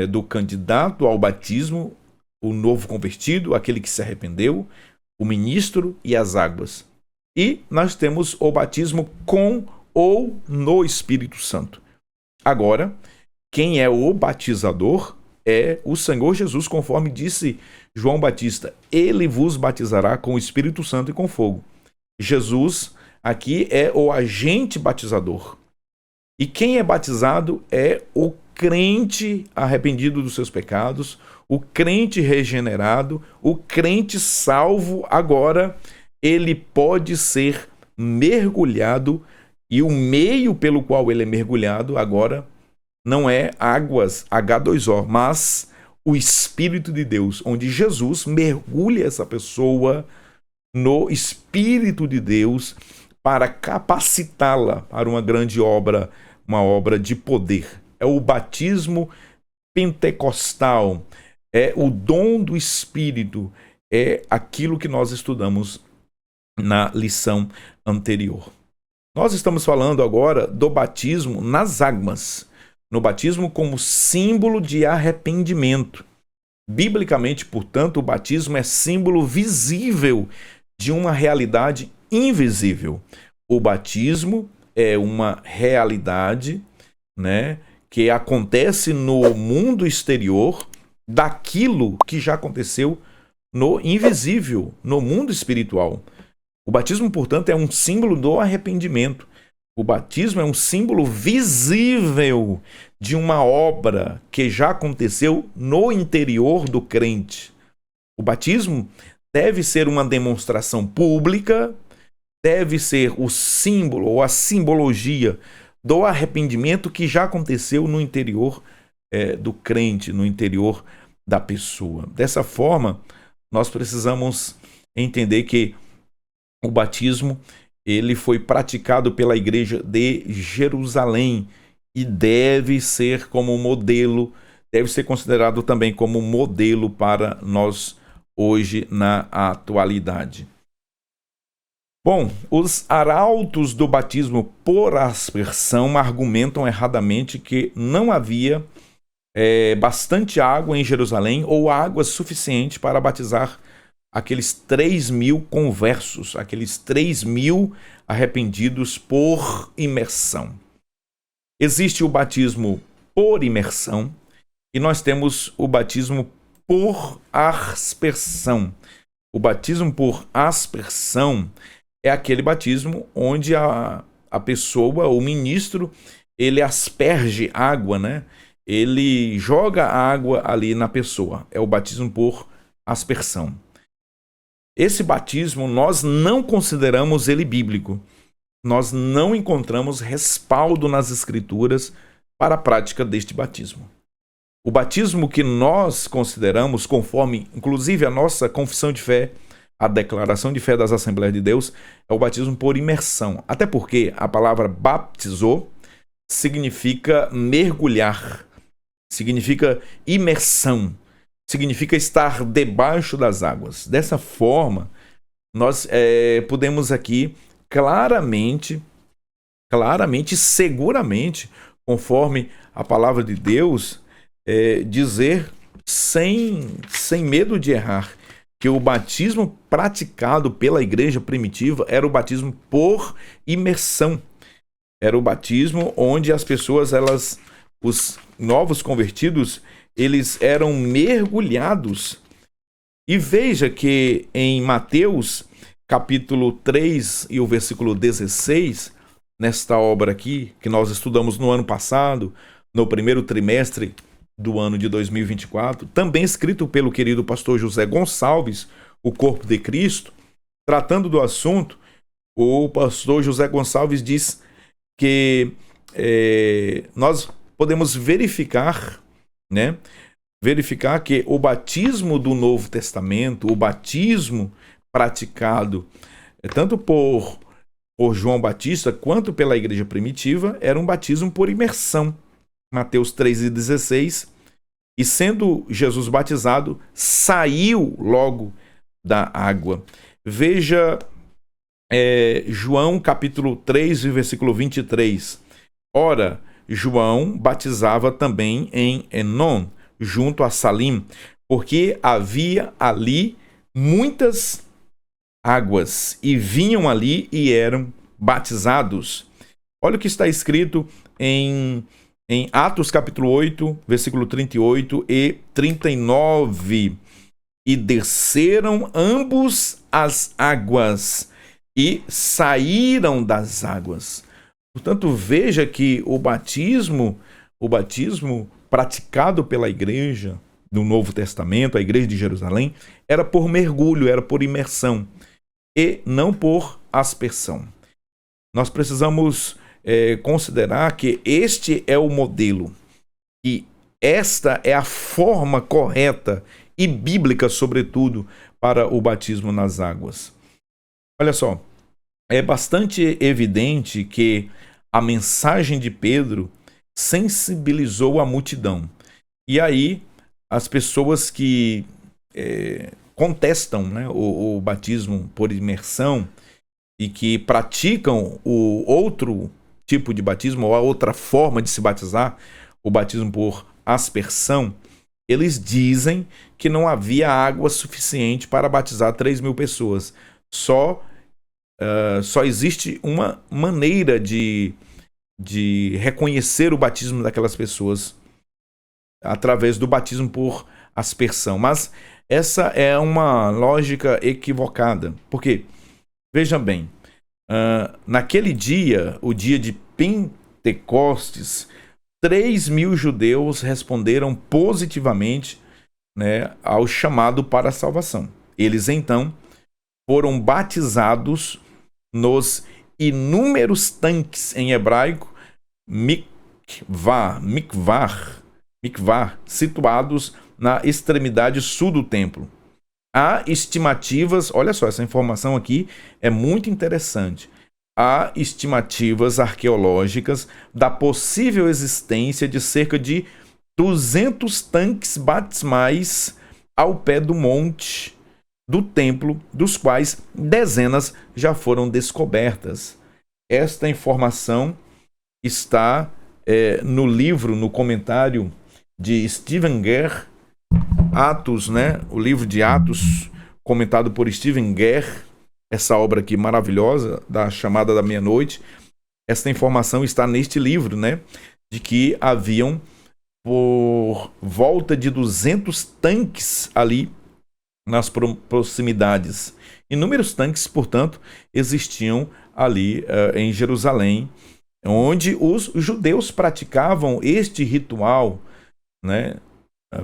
A: do candidato ao batismo, o novo convertido, aquele que se arrependeu, o ministro e as águas. E nós temos o batismo com ou no Espírito Santo. Agora, quem é o batizador é o Senhor Jesus, conforme disse João Batista. Ele vos batizará com o Espírito Santo e com fogo. Jesus aqui é o agente batizador. E quem é batizado é o crente arrependido dos seus pecados, o crente regenerado, o crente salvo. Agora, ele pode ser mergulhado, e o meio pelo qual ele é mergulhado agora não é águas H2O, mas o Espírito de Deus, onde Jesus mergulha essa pessoa no Espírito de Deus para capacitá-la para uma grande obra, uma obra de poder. É o batismo pentecostal, é o dom do Espírito, é aquilo que nós estudamos na lição anterior. Nós estamos falando agora do batismo nas águas, no batismo como símbolo de arrependimento. Biblicamente, portanto, o batismo é símbolo visível de uma realidade invisível. O batismo é uma realidade, que acontece no mundo exterior daquilo que já aconteceu no invisível, no mundo espiritual. O batismo, portanto, é um símbolo do arrependimento. O batismo é um símbolo visível de uma obra que já aconteceu no interior do crente. O batismo deve ser uma demonstração pública, deve ser o símbolo ou a simbologia do arrependimento que já aconteceu no interior do crente, no interior da pessoa. Dessa forma, nós precisamos entender que o batismo ele foi praticado pela igreja de Jerusalém e deve ser como modelo, deve ser considerado também como modelo para nós hoje na atualidade. Bom, os arautos do batismo por aspersão argumentam erradamente que não havia bastante água em Jerusalém ou água suficiente para batizar aqueles 3.000 conversos, aqueles 3.000 arrependidos por imersão. Existe o batismo por imersão e nós temos o batismo por aspersão. O batismo por aspersão é aquele batismo onde a pessoa, o ministro, ele asperge água, Ele joga água ali na pessoa. É o batismo por aspersão. Esse batismo nós não consideramos ele bíblico. Nós não encontramos respaldo nas Escrituras para a prática deste batismo. O batismo que nós consideramos, conforme inclusive a nossa confissão de fé, a declaração de fé das Assembleias de Deus, é o batismo por imersão. Até porque a palavra baptizou significa mergulhar, significa imersão, significa estar debaixo das águas. Dessa forma, nós podemos aqui claramente, seguramente, conforme a palavra de Deus, dizer sem medo de errar, que o batismo praticado pela igreja primitiva era o batismo por imersão. Era o batismo onde as pessoas, os novos convertidos, eles eram mergulhados. E veja que em Mateus, capítulo 3 e o versículo 16, nesta obra aqui, que nós estudamos no ano passado, no primeiro trimestre do ano de 2024, também escrito pelo querido pastor José Gonçalves, O Corpo de Cristo, tratando do assunto, o pastor José Gonçalves diz que nós podemos verificar, né? Verificar que o batismo do Novo Testamento, o batismo praticado tanto por João Batista quanto pela igreja primitiva, era um batismo por imersão. Mateus 3,16, e sendo Jesus batizado, saiu logo da água. Veja João capítulo 3, versículo 23. Ora, João batizava também em Enon, junto a Salim, porque havia ali muitas águas, e vinham ali e eram batizados. Olha o que está escrito em Atos capítulo 8, versículo 38 e 39. E desceram ambos as águas e saíram das águas. Portanto, veja que o batismo praticado pela igreja do Novo Testamento, a igreja de Jerusalém, era por mergulho, era por imersão e não por aspersão. Nós precisamos considerar que este é o modelo e esta é a forma correta e bíblica, sobretudo, para o batismo nas águas. Olha só, é bastante evidente que a mensagem de Pedro sensibilizou a multidão. E aí, as pessoas que contestam, né, o batismo por imersão e que praticam o outro tipo de batismo, ou a outra forma de se batizar, o batismo por aspersão, eles dizem que não havia água suficiente para batizar 3.000 pessoas. Só existe uma maneira de reconhecer o batismo daquelas pessoas através do batismo por aspersão. Mas essa é uma lógica equivocada. Por quê? Veja bem, naquele dia, o dia de Pentecostes, 3.000 judeus responderam positivamente, né, ao chamado para a salvação. Eles então foram batizados nos inúmeros tanques, em hebraico, mikvah, situados na extremidade sul do templo. Há estimativas, olha só, essa informação aqui é muito interessante. Há estimativas arqueológicas da possível existência de cerca de 200 tanques batismais ao pé do monte do templo, dos quais dezenas já foram descobertas. Esta informação está no livro, no comentário de Stephen Guerre, Atos, né? O livro de Atos, comentado por Stephen Guerre, essa obra aqui maravilhosa, da Chamada da Meia-Noite. Essa informação está neste livro, né? De que haviam por volta de 200 tanques ali nas proximidades. Inúmeros tanques, portanto, existiam ali em Jerusalém, onde os judeus praticavam este ritual, né?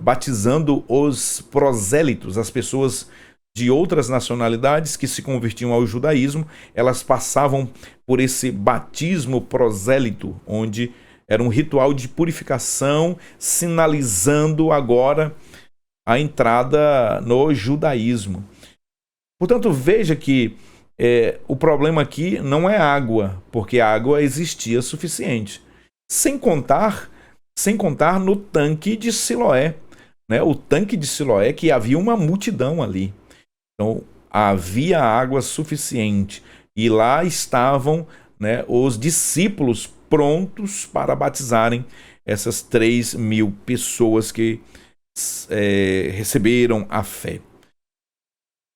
A: Batizando os prosélitos, as pessoas de outras nacionalidades que se convertiam ao judaísmo, elas passavam por esse batismo prosélito, onde era um ritual de purificação, sinalizando agora a entrada no judaísmo. Portanto, veja que o problema aqui não é água, porque a água existia suficiente. Sem contar no tanque de Siloé, né? O tanque de Siloé, que havia uma multidão ali. Então, havia água suficiente. E lá estavam, né, os discípulos prontos para batizarem essas 3.000 pessoas que receberam a fé.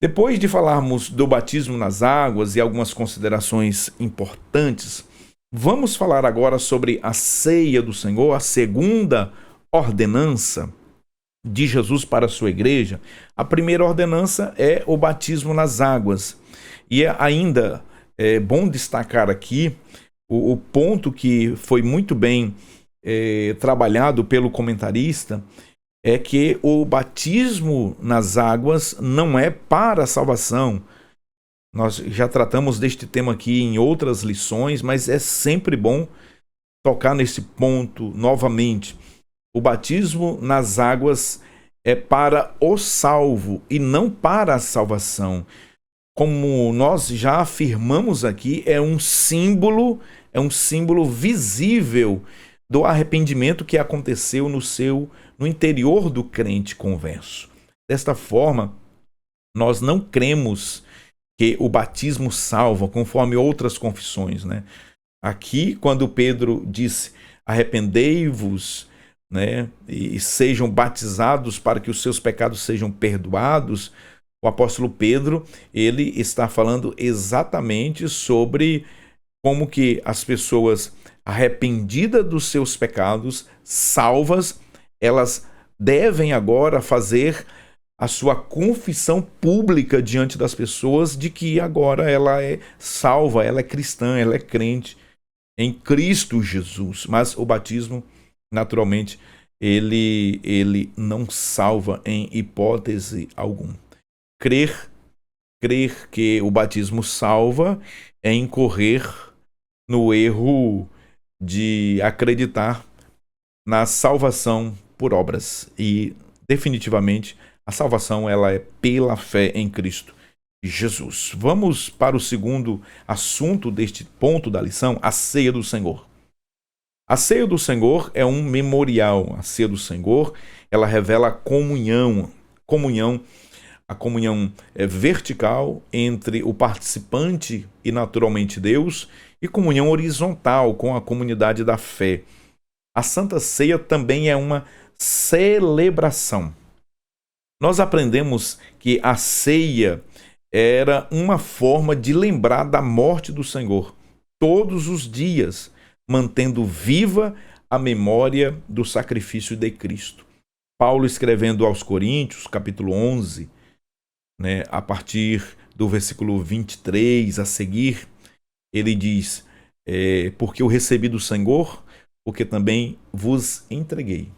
A: Depois de falarmos do batismo nas águas e algumas considerações importantes, Vamos falar agora sobre a ceia do Senhor, a segunda ordenança de Jesus para a sua igreja. A primeira ordenança é o batismo nas águas. E ainda é bom destacar aqui o ponto que foi muito bem trabalhado pelo comentarista, é que o batismo nas águas não é para a salvação. Nós já tratamos deste tema aqui em outras lições, mas é sempre bom tocar nesse ponto novamente. O batismo nas águas é para o salvo e não para a salvação. Como nós já afirmamos aqui, é um símbolo visível do arrependimento que aconteceu no interior do crente converso. Desta forma, nós não cremos que o batismo salva, conforme outras confissões, né? Aqui, quando Pedro disse: arrependei-vos, né, e sejam batizados para que os seus pecados sejam perdoados, o apóstolo Pedro, ele está falando exatamente sobre como que as pessoas arrependidas dos seus pecados, salvas, elas devem agora fazer a sua confissão pública diante das pessoas de que agora ela é salva, ela é cristã, ela é crente em Cristo Jesus. Mas o batismo, naturalmente, ele não salva em hipótese alguma. Crer que o batismo salva é incorrer no erro de acreditar na salvação por obras. E, definitivamente, a salvação ela é pela fé em Cristo Jesus. Vamos para o segundo assunto deste ponto da lição, a ceia do Senhor. A ceia do Senhor é um memorial. A ceia do Senhor, ela revela a comunhão vertical entre o participante e naturalmente Deus, e comunhão horizontal com a comunidade da fé. A Santa Ceia também é uma celebração. Nós aprendemos que a ceia era uma forma de lembrar da morte do Senhor todos os dias, mantendo viva a memória do sacrifício de Cristo. Paulo, escrevendo aos Coríntios, capítulo 11, né, a partir do versículo 23 a seguir, ele diz: porque eu recebi do Senhor, porque também vos entreguei.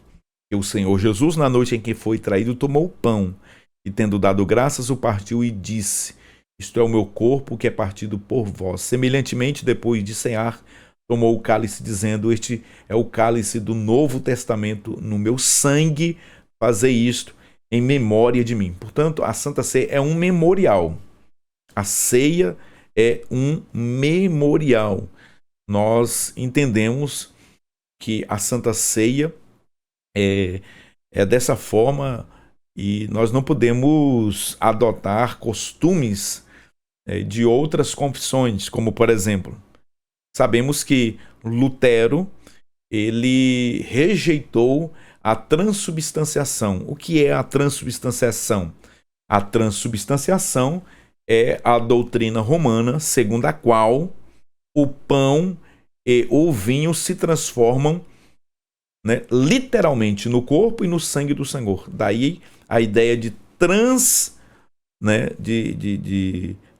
A: Que o Senhor Jesus, na noite em que foi traído, tomou o pão e, tendo dado graças, o partiu e disse: isto é o meu corpo que é partido por vós. Semelhantemente, depois de cear, tomou o cálice, dizendo: este é o cálice do Novo Testamento no meu sangue, fazei isto em memória de mim. Portanto, a Santa Ceia é um memorial. A ceia é um memorial. Nós entendemos que a Santa Ceia é dessa forma, e nós não podemos adotar costumes de outras confissões, como, por exemplo, sabemos que Lutero, ele rejeitou a transubstanciação. O que é a transubstanciação? A transubstanciação é a doutrina romana segundo a qual o pão e o vinho se transformam, né, literalmente no corpo e no sangue do Senhor. Daí a ideia de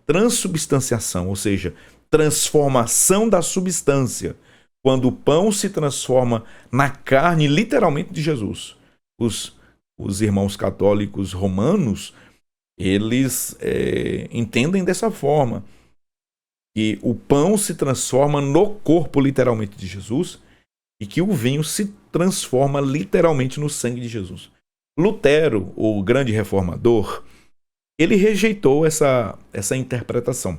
A: transubstanciação, ou seja, transformação da substância. Quando o pão se transforma na carne, literalmente, de Jesus. Os irmãos católicos romanos, eles entendem dessa forma, que o pão se transforma no corpo, literalmente, de Jesus, e que o vinho se transforma literalmente no sangue de Jesus. Lutero, o grande reformador, ele rejeitou essa interpretação.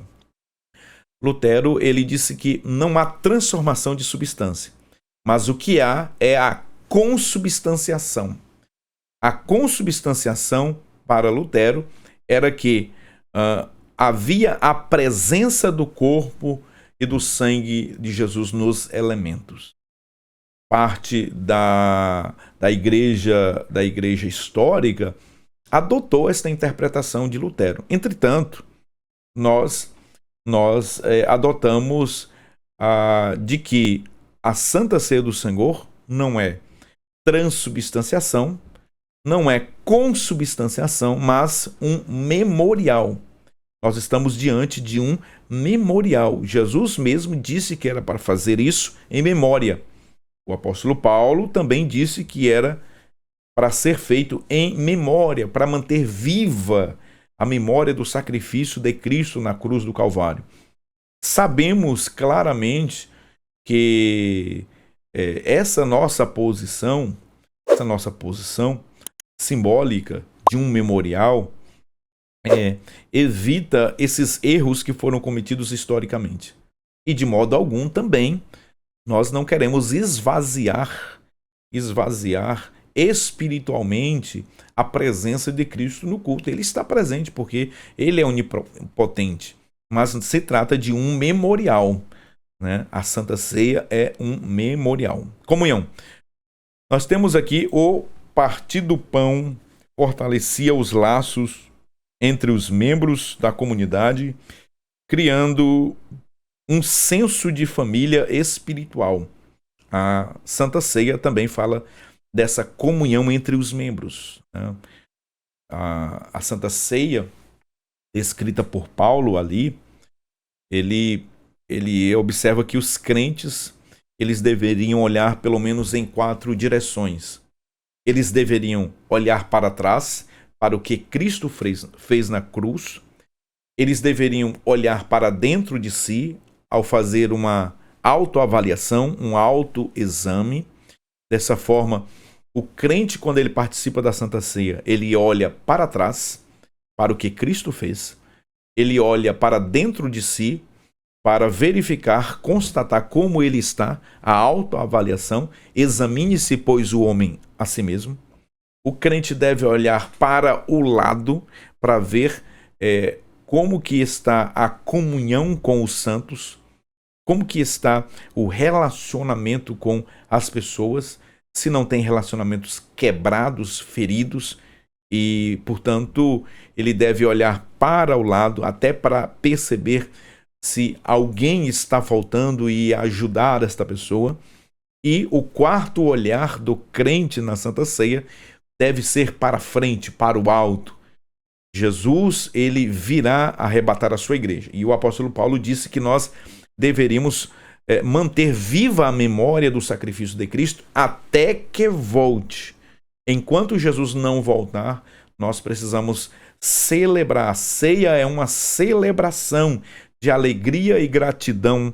A: Lutero, ele disse que não há transformação de substância, mas o que há é a consubstanciação. A consubstanciação, para Lutero, era que havia a presença do corpo e do sangue de Jesus nos elementos. Parte da igreja histórica adotou esta interpretação de Lutero. Entretanto, nós adotamos de que a Santa Ceia do Senhor não é transubstanciação, não é consubstanciação, mas um memorial. Nós estamos diante de um memorial. Jesus mesmo disse que era para fazer isso em memória. O apóstolo Paulo também disse que era para ser feito em memória, para manter viva a memória do sacrifício de Cristo na cruz do Calvário. Sabemos claramente que essa nossa posição simbólica de um memorial evita esses erros que foram cometidos historicamente. E de modo algum também nós não queremos esvaziar espiritualmente a presença de Cristo no culto. Ele está presente porque ele é onipotente, mas se trata de um memorial, né? A Santa Ceia é um memorial. Comunhão. Nós temos aqui o partir do pão fortalecia os laços entre os membros da comunidade, criando um senso de família espiritual. A Santa Ceia também fala dessa comunhão entre os membros, né? A Santa Ceia, escrita por Paulo ali, ele observa que os crentes eles deveriam olhar pelo menos em 4 direções. Eles deveriam olhar para trás, para o que Cristo fez na cruz. Eles deveriam olhar para dentro de si, ao fazer uma autoavaliação, um autoexame. Dessa forma, o crente, quando ele participa da Santa Ceia, ele olha para trás, para o que Cristo fez. Ele olha para dentro de si, para verificar, constatar como ele está, a autoavaliação. Examine-se, pois, o homem a si mesmo. O crente deve olhar para o lado, para ver como que está a comunhão com os santos, como que está o relacionamento com as pessoas, se não tem relacionamentos quebrados, feridos, e, portanto, ele deve olhar para o lado, até para perceber se alguém está faltando e ajudar esta pessoa. E o quarto olhar do crente na Santa Ceia deve ser para frente, para o alto. Jesus, ele virá arrebatar a sua igreja. E o apóstolo Paulo disse que nós deveríamos manter viva a memória do sacrifício de Cristo até que volte. Enquanto Jesus não voltar, nós precisamos celebrar. A ceia é uma celebração de alegria e gratidão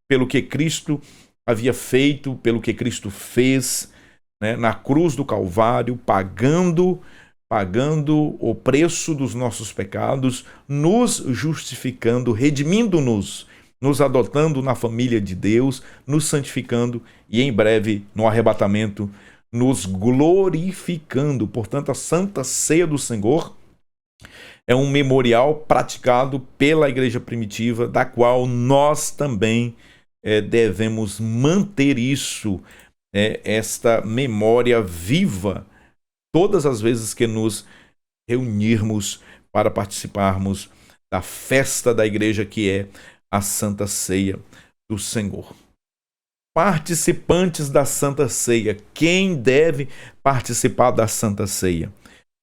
A: pelo que Cristo havia feito, pelo que Cristo fez, né, na cruz do Calvário, pagando o preço dos nossos pecados, nos justificando, redimindo-nos, nos adotando na família de Deus, nos santificando e em breve, no arrebatamento, nos glorificando. Portanto, a Santa Ceia do Senhor é um memorial praticado pela igreja primitiva, da qual nós também devemos manter isso, esta memória viva, todas as vezes que nos reunirmos para participarmos da festa da igreja, que é a Santa Ceia do Senhor. Participantes da Santa Ceia. Quem deve participar da Santa Ceia?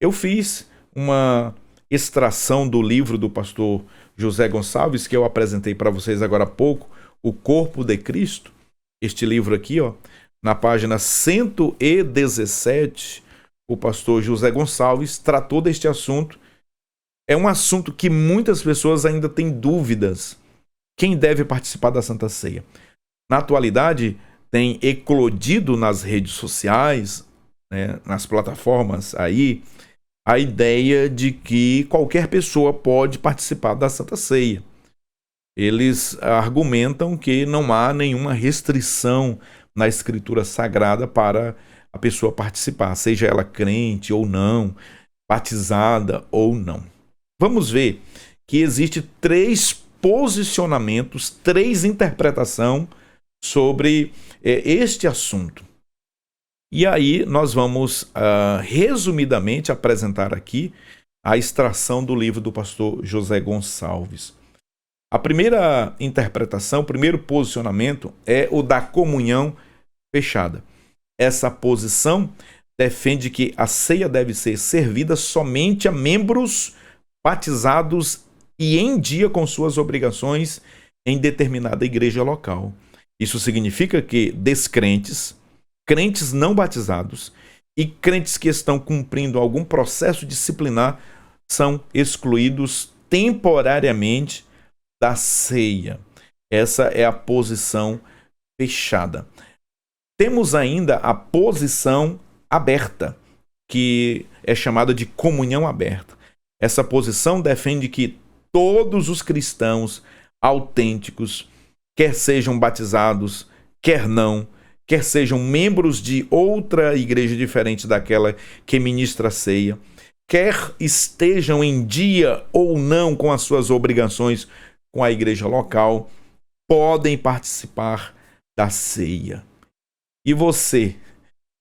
A: Eu fiz uma extração do livro do pastor José Gonçalves, que eu apresentei para vocês agora há pouco, O Corpo de Cristo. Este livro aqui, na página 117, o pastor José Gonçalves tratou deste assunto. É um assunto que muitas pessoas ainda têm dúvidas. Quem deve participar da Santa Ceia? Na atualidade, tem eclodido nas redes sociais, né, nas plataformas aí, a ideia de que qualquer pessoa pode participar da Santa Ceia. Eles argumentam que não há nenhuma restrição na Escritura Sagrada para a pessoa participar, seja ela crente ou não, batizada ou não. Vamos ver que existe 3 posicionamentos, 3 interpretações sobre este assunto. E aí nós vamos resumidamente apresentar aqui a extração do livro do pastor José Gonçalves. A primeira interpretação, o primeiro posicionamento é o da comunhão fechada. Essa posição defende que a ceia deve ser servida somente a membros batizados e em dia com suas obrigações em determinada igreja local. Isso significa que descrentes, crentes não batizados e crentes que estão cumprindo algum processo disciplinar são excluídos temporariamente da ceia. Essa é a posição fechada. Temos ainda a posição aberta, que é chamada de comunhão aberta. Essa posição defende que todos os cristãos autênticos, quer sejam batizados, quer não, quer sejam membros de outra igreja diferente daquela que ministra a ceia, quer estejam em dia ou não com as suas obrigações com a igreja local, podem participar da ceia. E você?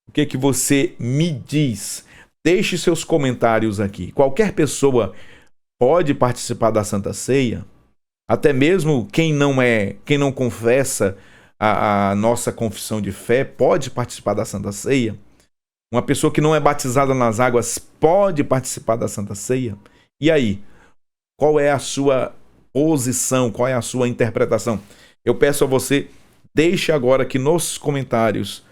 A: O que é que você me diz? Deixe seus comentários aqui. Qualquer pessoa pode participar da Santa Ceia? Até mesmo quem não confessa a nossa confissão de fé pode participar da Santa Ceia? Uma pessoa que não é batizada nas águas pode participar da Santa Ceia? E aí? Qual é a sua posição? Qual é a sua interpretação? Eu peço a você, deixe agora aqui nos comentários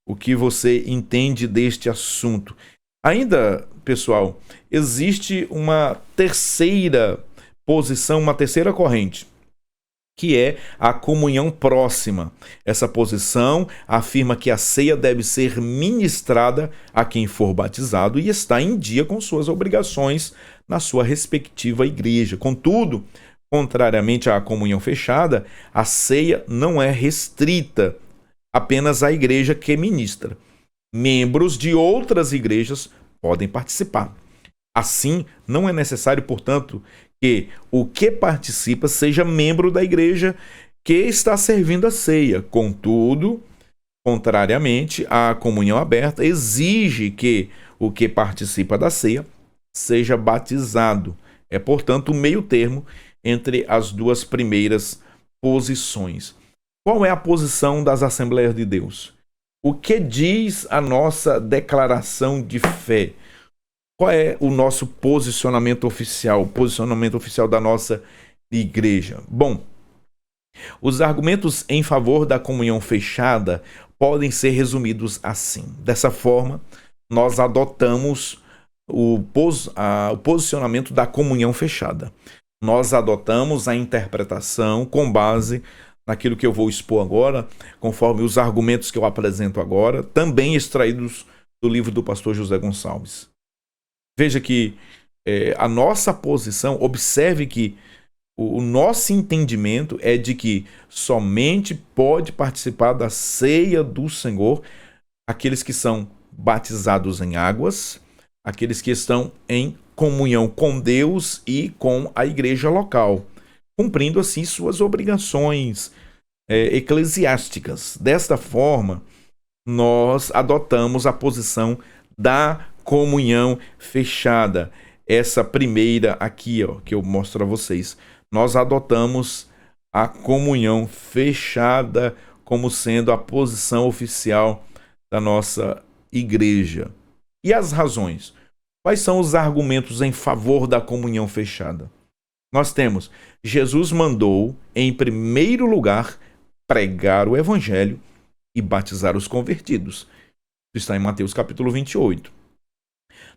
A: o que você entende deste assunto. Ainda, pessoal, existe uma terceira posição, uma terceira corrente, que é a comunhão próxima. Essa posição afirma que a ceia deve ser ministrada a quem for batizado e está em dia com suas obrigações na sua respectiva igreja. Contudo, contrariamente à comunhão fechada, a ceia não é restrita apenas à igreja que ministra. Membros de outras igrejas podem participar. Assim, não é necessário, portanto, que o que participa seja membro da igreja que está servindo a ceia. Contudo, contrariamente, a comunhão aberta exige que o que participa da ceia seja batizado. É, portanto, o meio termo entre as duas primeiras posições. Qual é a posição das Assembleias de Deus? O que diz a nossa declaração de fé? Qual é o nosso posicionamento oficial, o posicionamento oficial da nossa igreja? Bom, os argumentos em favor da comunhão fechada podem ser resumidos assim. Dessa forma, nós adotamos o posicionamento da comunhão fechada. Nós adotamos a interpretação com base naquilo que eu vou expor agora, conforme os argumentos que eu apresento agora, também extraídos do livro do pastor José Gonçalves. Veja que a nossa posição, observe que o nosso entendimento é de que somente pode participar da ceia do Senhor aqueles que são batizados em águas, aqueles que estão em comunhão com Deus e com a igreja local, cumprindo assim suas obrigações eclesiásticas. Desta forma, nós adotamos a posição da comunhão fechada. Essa primeira aqui, que eu mostro a vocês. Nós adotamos a comunhão fechada como sendo a posição oficial da nossa igreja. E as razões? Quais são os argumentos em favor da comunhão fechada? Nós temos, Jesus mandou, em primeiro lugar, pregar o evangelho e batizar os convertidos. Isso está em Mateus capítulo 28.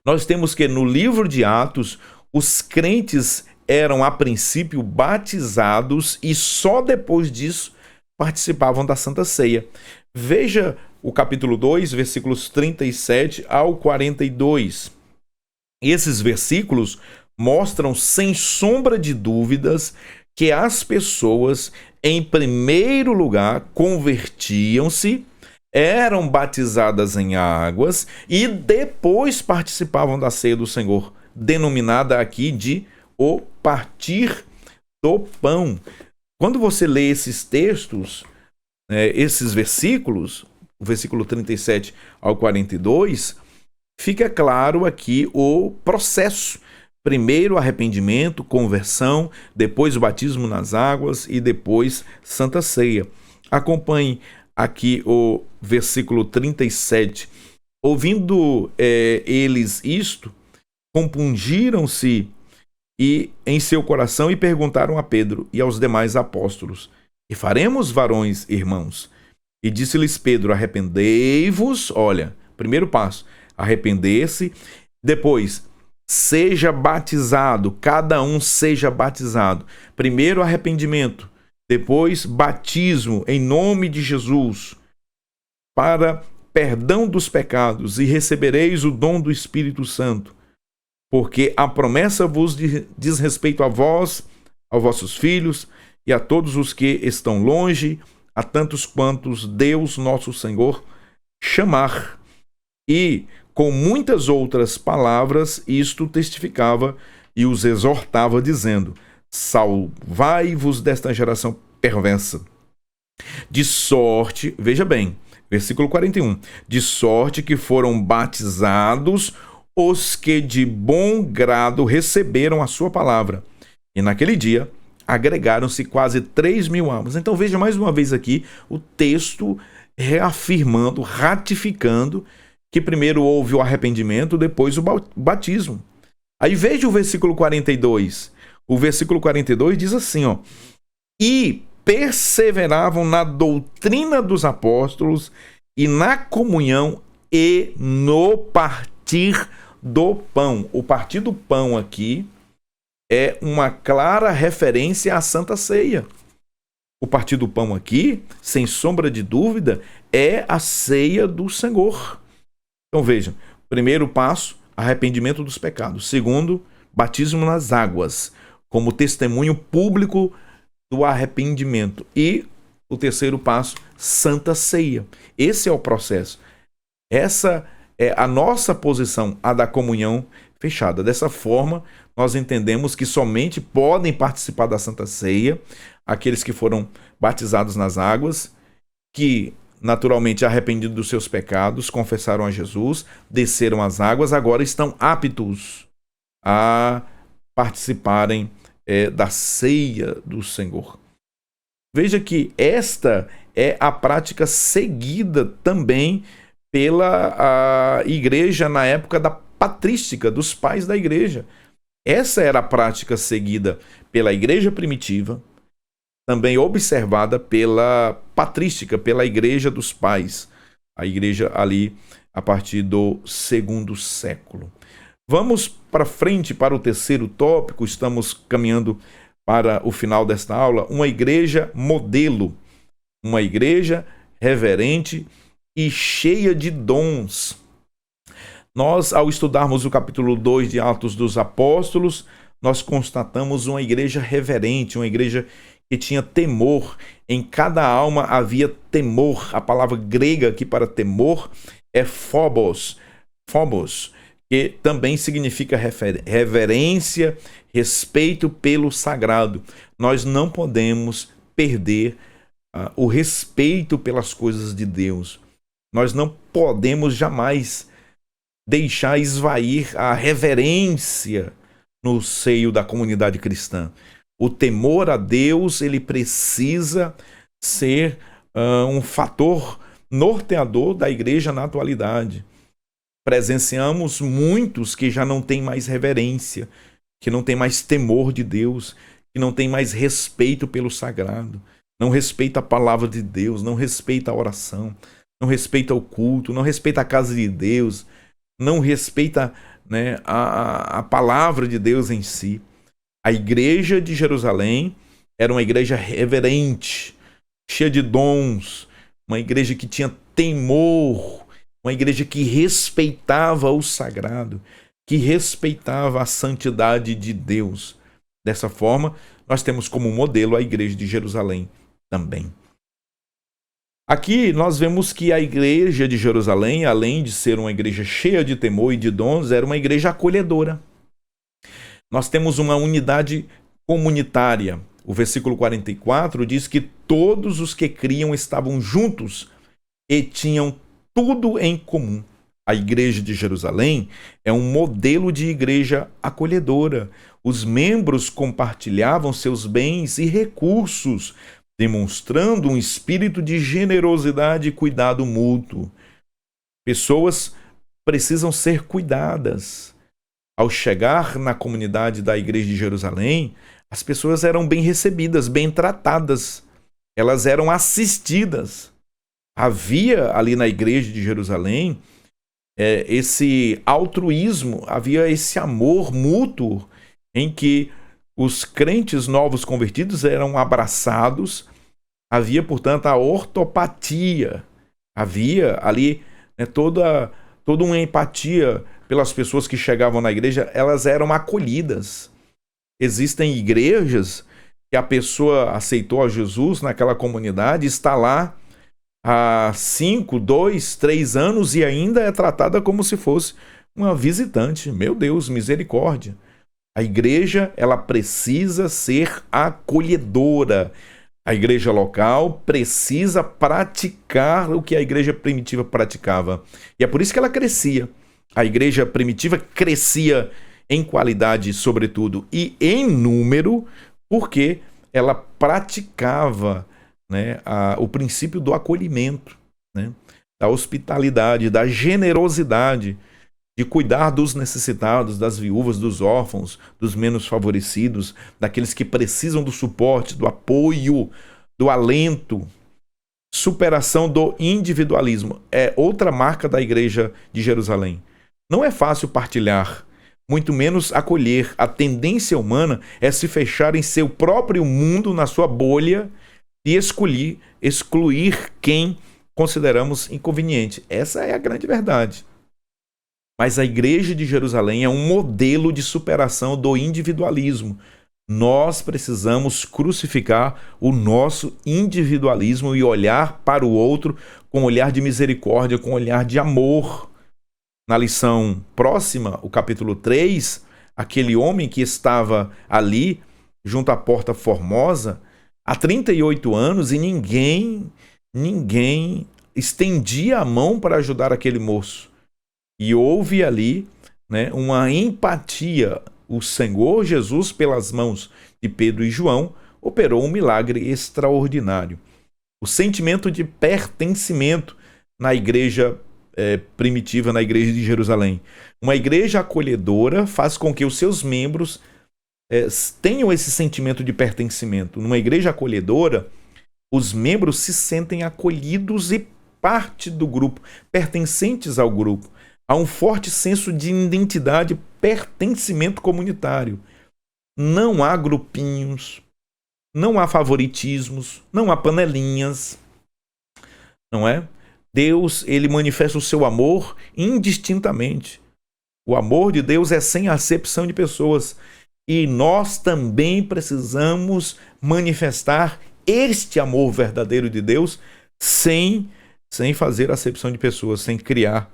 A: Nós temos que no livro de Atos, os crentes eram a princípio batizados e só depois disso participavam da Santa Ceia. Veja o capítulo 2, versículos 37 ao 42. Esses versículos mostram sem sombra de dúvidas que as pessoas, em primeiro lugar, convertiam-se, eram batizadas em águas e depois participavam da ceia do Senhor, denominada aqui de o partir do pão. Quando você lê esses textos, esses versículos, o versículo 37 ao 42, fica claro aqui o processo Primeiro arrependimento, conversão, depois o batismo nas águas e depois Santa Ceia. Acompanhe aqui o versículo 37. Ouvindo eles isto, compungiram-se e em seu coração e perguntaram a Pedro e aos demais apóstolos: "Que faremos, varões, irmãos?" E disse-lhes Pedro: "Arrependei-vos." Olha, primeiro passo, arrepender-se. Depois, seja batizado, cada um seja batizado. Primeiro arrependimento, depois batismo em nome de Jesus para perdão dos pecados, e recebereis o dom do Espírito Santo, porque a promessa vos diz respeito a vós, aos vossos filhos e a todos os que estão longe, a tantos quantos Deus nosso Senhor chamar. E com muitas outras palavras isto testificava e os exortava, dizendo: "Salvai-vos desta geração perversa." De sorte, veja bem, versículo 41, de sorte que foram batizados os que de bom grado receberam a sua palavra. E naquele dia agregaram-se quase 3.000 almas. Então veja mais uma vez aqui o texto reafirmando, ratificando que primeiro houve o arrependimento, depois o batismo. Aí veja o versículo 42. O versículo 42 diz assim, ó: "E perseveravam na doutrina dos apóstolos e na comunhão e no partir do pão." O partir do pão aqui é uma clara referência à Santa Ceia. O partir do pão aqui, sem sombra de dúvida, é a ceia do Senhor. Então vejam, primeiro passo, arrependimento dos pecados. Segundo, batismo nas águas, como testemunho público do arrependimento. E o terceiro passo, Santa Ceia. Esse é o processo. Essa é a nossa posição, a da comunhão fechada. Dessa forma, nós entendemos que somente podem participar da Santa Ceia aqueles que foram batizados nas águas, que naturalmente arrependidos dos seus pecados, confessaram a Jesus, desceram as águas, agora estão aptos a participarem da ceia do Senhor. Veja que esta é a prática seguida também pela igreja na época da patrística, dos pais da igreja. Essa era a prática seguida pela igreja primitiva, também observada pela patrística, pela igreja dos pais, a igreja ali a partir do 2º século. Vamos para frente para o terceiro tópico, estamos caminhando para o final desta aula. Uma igreja modelo, uma igreja reverente e cheia de dons. Nós, ao estudarmos o capítulo 2 de Atos dos Apóstolos, nós constatamos uma igreja reverente, uma igreja que tinha temor. Em cada alma havia temor. A palavra grega aqui para temor é phobos, que também significa reverência, respeito pelo sagrado. Nós não podemos perder o respeito pelas coisas de Deus. Nós não podemos jamais deixar esvair a reverência no seio da comunidade cristã. O temor a Deus, ele precisa ser um fator norteador da igreja na atualidade. Presenciamos muitos que já não têm mais reverência, que não têm mais temor de Deus, que não têm mais respeito pelo sagrado, não respeita a palavra de Deus, não respeita a oração, não respeita o culto, não respeita a casa de Deus, não respeita, né, a palavra de Deus em si. A igreja de Jerusalém era uma igreja reverente, cheia de dons, uma igreja que tinha temor, uma igreja que respeitava o sagrado, que respeitava a santidade de Deus. Dessa forma, nós temos como modelo a igreja de Jerusalém também. Aqui nós vemos que a igreja de Jerusalém, além de ser uma igreja cheia de temor e de dons, era uma igreja acolhedora. Nós temos uma unidade comunitária. O versículo 44 diz que todos os que criam estavam juntos e tinham tudo em comum. A igreja de Jerusalém é um modelo de igreja acolhedora. Os membros compartilhavam seus bens e recursos, demonstrando um espírito de generosidade e cuidado mútuo. Pessoas precisam ser cuidadas. Ao chegar na comunidade da igreja de Jerusalém, as pessoas eram bem recebidas, bem tratadas. Elas eram assistidas. Havia ali na igreja de Jerusalém esse altruísmo, havia esse amor mútuo em que os crentes novos convertidos eram abraçados. Havia, portanto, a ortopatia. Havia ali toda uma empatia pelas pessoas que chegavam na igreja. Elas eram acolhidas. Existem igrejas que a pessoa aceitou a Jesus naquela comunidade, está lá há 5, 2, 3 anos e ainda é tratada como se fosse uma visitante. Meu Deus, misericórdia. A igreja, ela precisa ser acolhedora. A igreja local precisa praticar o que a igreja primitiva praticava. E é por isso que ela crescia. A igreja primitiva crescia em qualidade, sobretudo, e em número, porque ela praticava o princípio do acolhimento, da hospitalidade, da generosidade, de cuidar dos necessitados, das viúvas, dos órfãos, dos menos favorecidos, daqueles que precisam do suporte, do apoio, do alento. Superação do individualismo é outra marca da igreja de Jerusalém. Não é fácil partilhar, muito menos acolher. A tendência humana é se fechar em seu próprio mundo, na sua bolha, e excluir quem consideramos inconveniente. Essa é a grande verdade. Mas a igreja de Jerusalém é um modelo de superação do individualismo. Nós precisamos crucificar o nosso individualismo e olhar para o outro com um olhar de misericórdia, com um olhar de amor. Na lição próxima, o capítulo 3, aquele homem que estava ali, junto à Porta Formosa, há 38 anos e ninguém estendia a mão para ajudar aquele moço. E houve ali uma empatia. O Senhor Jesus, pelas mãos de Pedro e João, operou um milagre extraordinário. O sentimento de pertencimento na igreja primitiva, na igreja de Jerusalém. Uma igreja acolhedora faz com que os seus membros tenham esse sentimento de pertencimento. Numa igreja acolhedora, os membros se sentem acolhidos e parte do grupo, pertencentes ao grupo. Há um forte senso de identidade, pertencimento comunitário. Não há grupinhos, não há favoritismos, não há panelinhas, não é? Deus, ele manifesta o seu amor indistintamente. O amor de Deus é sem acepção de pessoas. E nós também precisamos manifestar este amor verdadeiro de Deus sem fazer acepção de pessoas, sem criar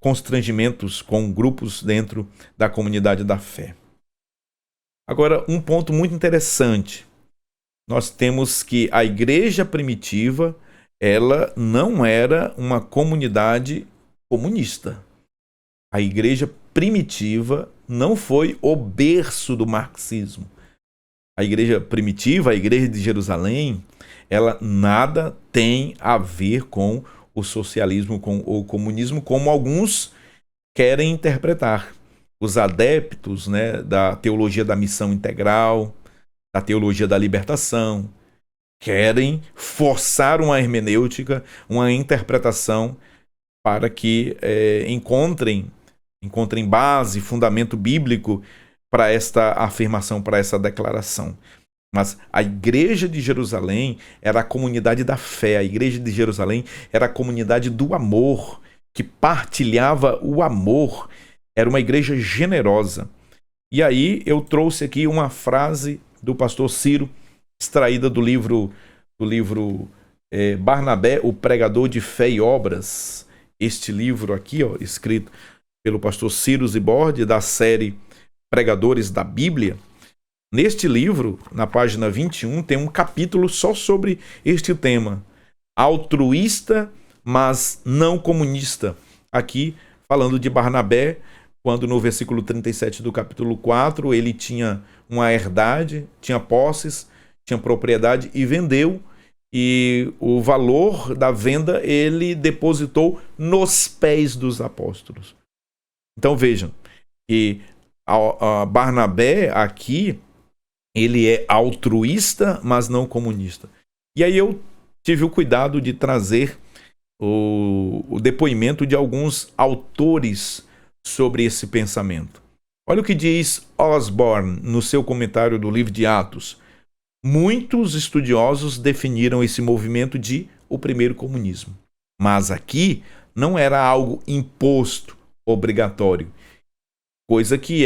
A: constrangimentos com grupos dentro da comunidade da fé. Agora, um ponto muito interessante. Nós temos que a igreja primitiva, ela não era uma comunidade comunista. A igreja primitiva não foi o berço do marxismo. A igreja primitiva, a igreja de Jerusalém, ela nada tem a ver com o socialismo, com o comunismo, como alguns querem interpretar. Os adeptos da teologia da missão integral, da teologia da libertação, querem forçar uma hermenêutica, uma interpretação para que encontrem base, fundamento bíblico para esta afirmação, para essa declaração. Mas a igreja de Jerusalém era a comunidade da fé, a igreja de Jerusalém era a comunidade do amor, que partilhava o amor, era uma igreja generosa. E aí eu trouxe aqui uma frase do pastor Ciro, extraída do livro Barnabé, o pregador de fé e obras. Este livro aqui, escrito pelo pastor Ciro Zibordi, da série Pregadores da Bíblia. Neste livro, na página 21, tem um capítulo só sobre este tema. Altruísta mas não comunista. Aqui, falando de Barnabé, quando no versículo 37 do capítulo 4, ele tinha uma herdade, tinha posses, tinha propriedade e vendeu, e o valor da venda ele depositou nos pés dos apóstolos. Então vejam que a Barnabé aqui, ele é altruísta, mas não comunista. E aí eu tive o cuidado de trazer o depoimento de alguns autores sobre esse pensamento. Olha o que diz Osborne no seu comentário do livro de Atos. Muitos estudiosos definiram esse movimento de o primeiro comunismo. Mas aqui não era algo imposto, obrigatório. Coisa que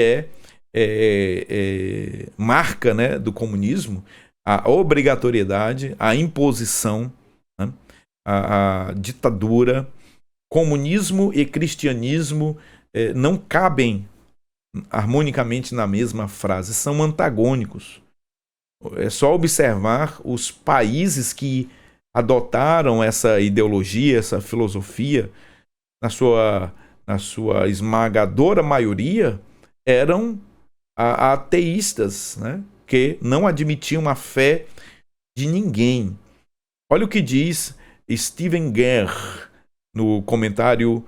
A: marca, né, do comunismo, a obrigatoriedade, a imposição, né, a ditadura. Comunismo e cristianismo não cabem harmonicamente na mesma frase, são antagônicos. É só observar os países que adotaram essa ideologia, essa filosofia, na sua esmagadora maioria, eram ateístas, né? Que não admitiam a fé de ninguém. Olha o que diz Stephen Guerre no comentário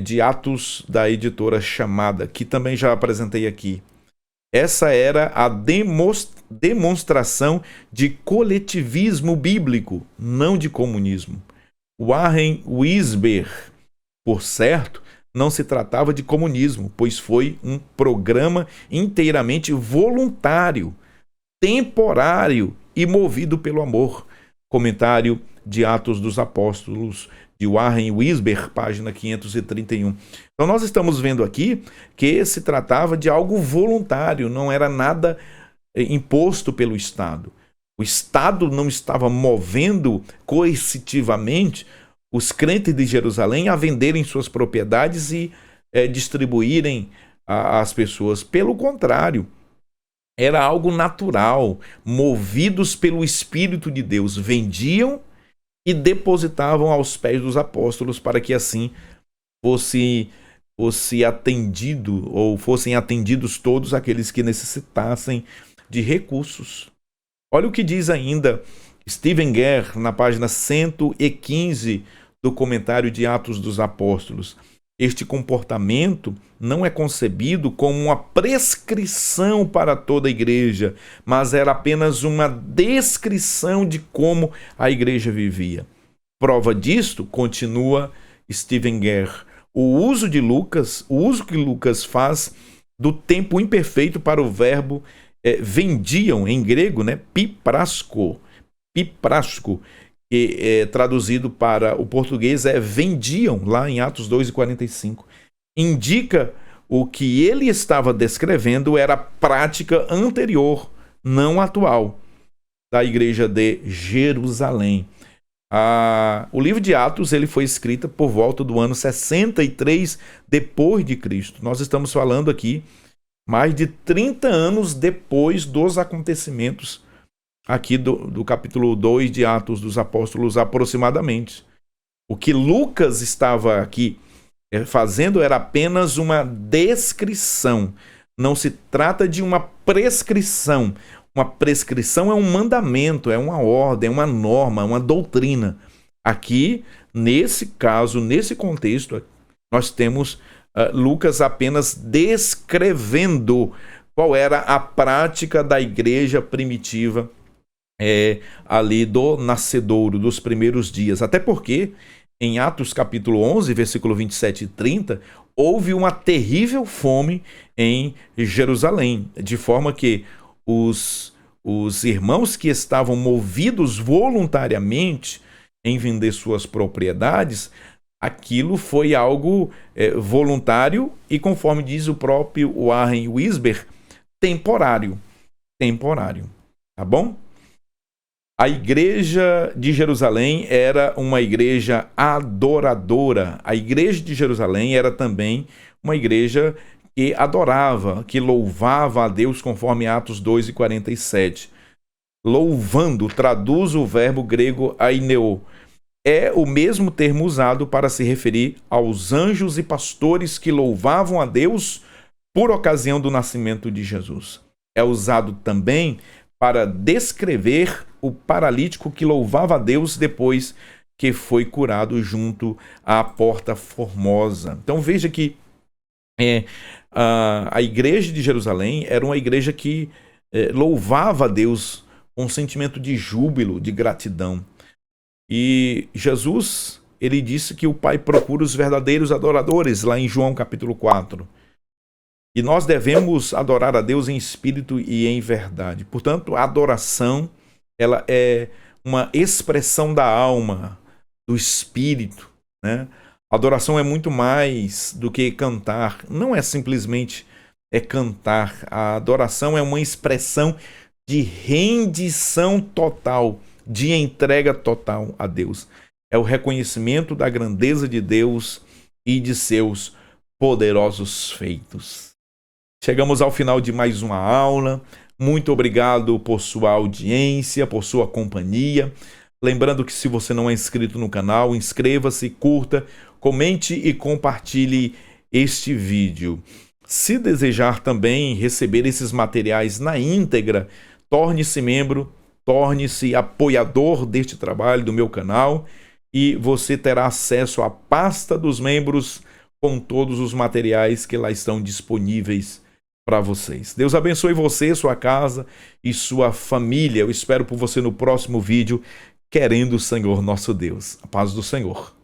A: de Atos da editora Chamada, que também já apresentei aqui. Essa era a demonstração de coletivismo bíblico, não de comunismo. Warren Wisber, por certo, não se tratava de comunismo, pois foi um programa inteiramente voluntário, temporário e movido pelo amor. Comentário de Atos dos Apóstolos, de Warren Wisber, página 531. Então nós estamos vendo aqui que se tratava de algo voluntário, não era nada imposto pelo Estado. O Estado não estava movendo coercitivamente os crentes de Jerusalém a venderem suas propriedades e distribuírem às pessoas. Pelo contrário, era algo natural, movidos pelo Espírito de Deus, vendiam e depositavam aos pés dos apóstolos para que assim fosse atendido, ou fossem atendidos todos aqueles que necessitassem de recursos. Olha o que diz ainda Stephen Guerre na página 115 do comentário de Atos dos Apóstolos. Este comportamento não é concebido como uma prescrição para toda a igreja, mas era apenas uma descrição de como a igreja vivia. Prova disto, continua Stephen Guerre, o uso que Lucas faz do tempo imperfeito para o verbo vendiam, em grego, né, piprasko, que traduzido para o português vendiam, lá em Atos 2:45, indica o que ele estava descrevendo era a prática anterior, não atual, da igreja de Jerusalém. O livro de Atos ele foi escrito por volta do ano 63 depois de Cristo. Nós estamos falando aqui mais de 30 anos depois dos acontecimentos aqui do capítulo 2 de Atos dos Apóstolos aproximadamente. O que Lucas estava aqui fazendo era apenas uma descrição. Não se trata de uma prescrição. Uma prescrição é um mandamento, é uma ordem, é uma norma, é uma doutrina. Aqui, nesse caso, nesse contexto, nós temos Lucas apenas descrevendo qual era a prática da igreja primitiva ali do nascedouro, dos primeiros dias. Até porque, em Atos capítulo 11, versículo 27 e 30, houve uma terrível fome em Jerusalém, de forma que os irmãos que estavam movidos voluntariamente em vender suas propriedades, aquilo foi algo voluntário e, conforme diz o próprio Warren Wisber, temporário. Tá bom? A igreja de Jerusalém era uma igreja adoradora. A igreja de Jerusalém era também uma igreja que adorava, que louvava a Deus, conforme Atos 2:47. Louvando, traduz o verbo grego aineo. é o mesmo termo usado para se referir aos anjos e pastores que louvavam a Deus por ocasião do nascimento de Jesus. É usado também para descrever o paralítico que louvava a Deus depois que foi curado junto à Porta Formosa. Então veja que a igreja de Jerusalém era uma igreja que louvava a Deus com um sentimento de júbilo, de gratidão. E Jesus, ele disse que o Pai procura os verdadeiros adoradores, lá em João capítulo 4. E nós devemos adorar a Deus em espírito e em verdade. Portanto, a adoração, ela é uma expressão da alma, do espírito, né? A adoração é muito mais do que cantar. Não é simplesmente cantar. A adoração é uma expressão de rendição total, de entrega total a Deus. É o reconhecimento da grandeza de Deus e de seus poderosos feitos. Chegamos ao final de mais uma aula. Muito obrigado por sua audiência, por sua companhia. Lembrando que se você não é inscrito no canal, inscreva-se, curta, comente e compartilhe este vídeo. Se desejar também receber esses materiais na íntegra, torne-se membro, torne-se apoiador deste trabalho do meu canal e você terá acesso à pasta dos membros com todos os materiais que lá estão disponíveis para vocês. Deus abençoe você, sua casa e sua família. Eu espero por você no próximo vídeo, querendo o Senhor nosso Deus. A paz do Senhor.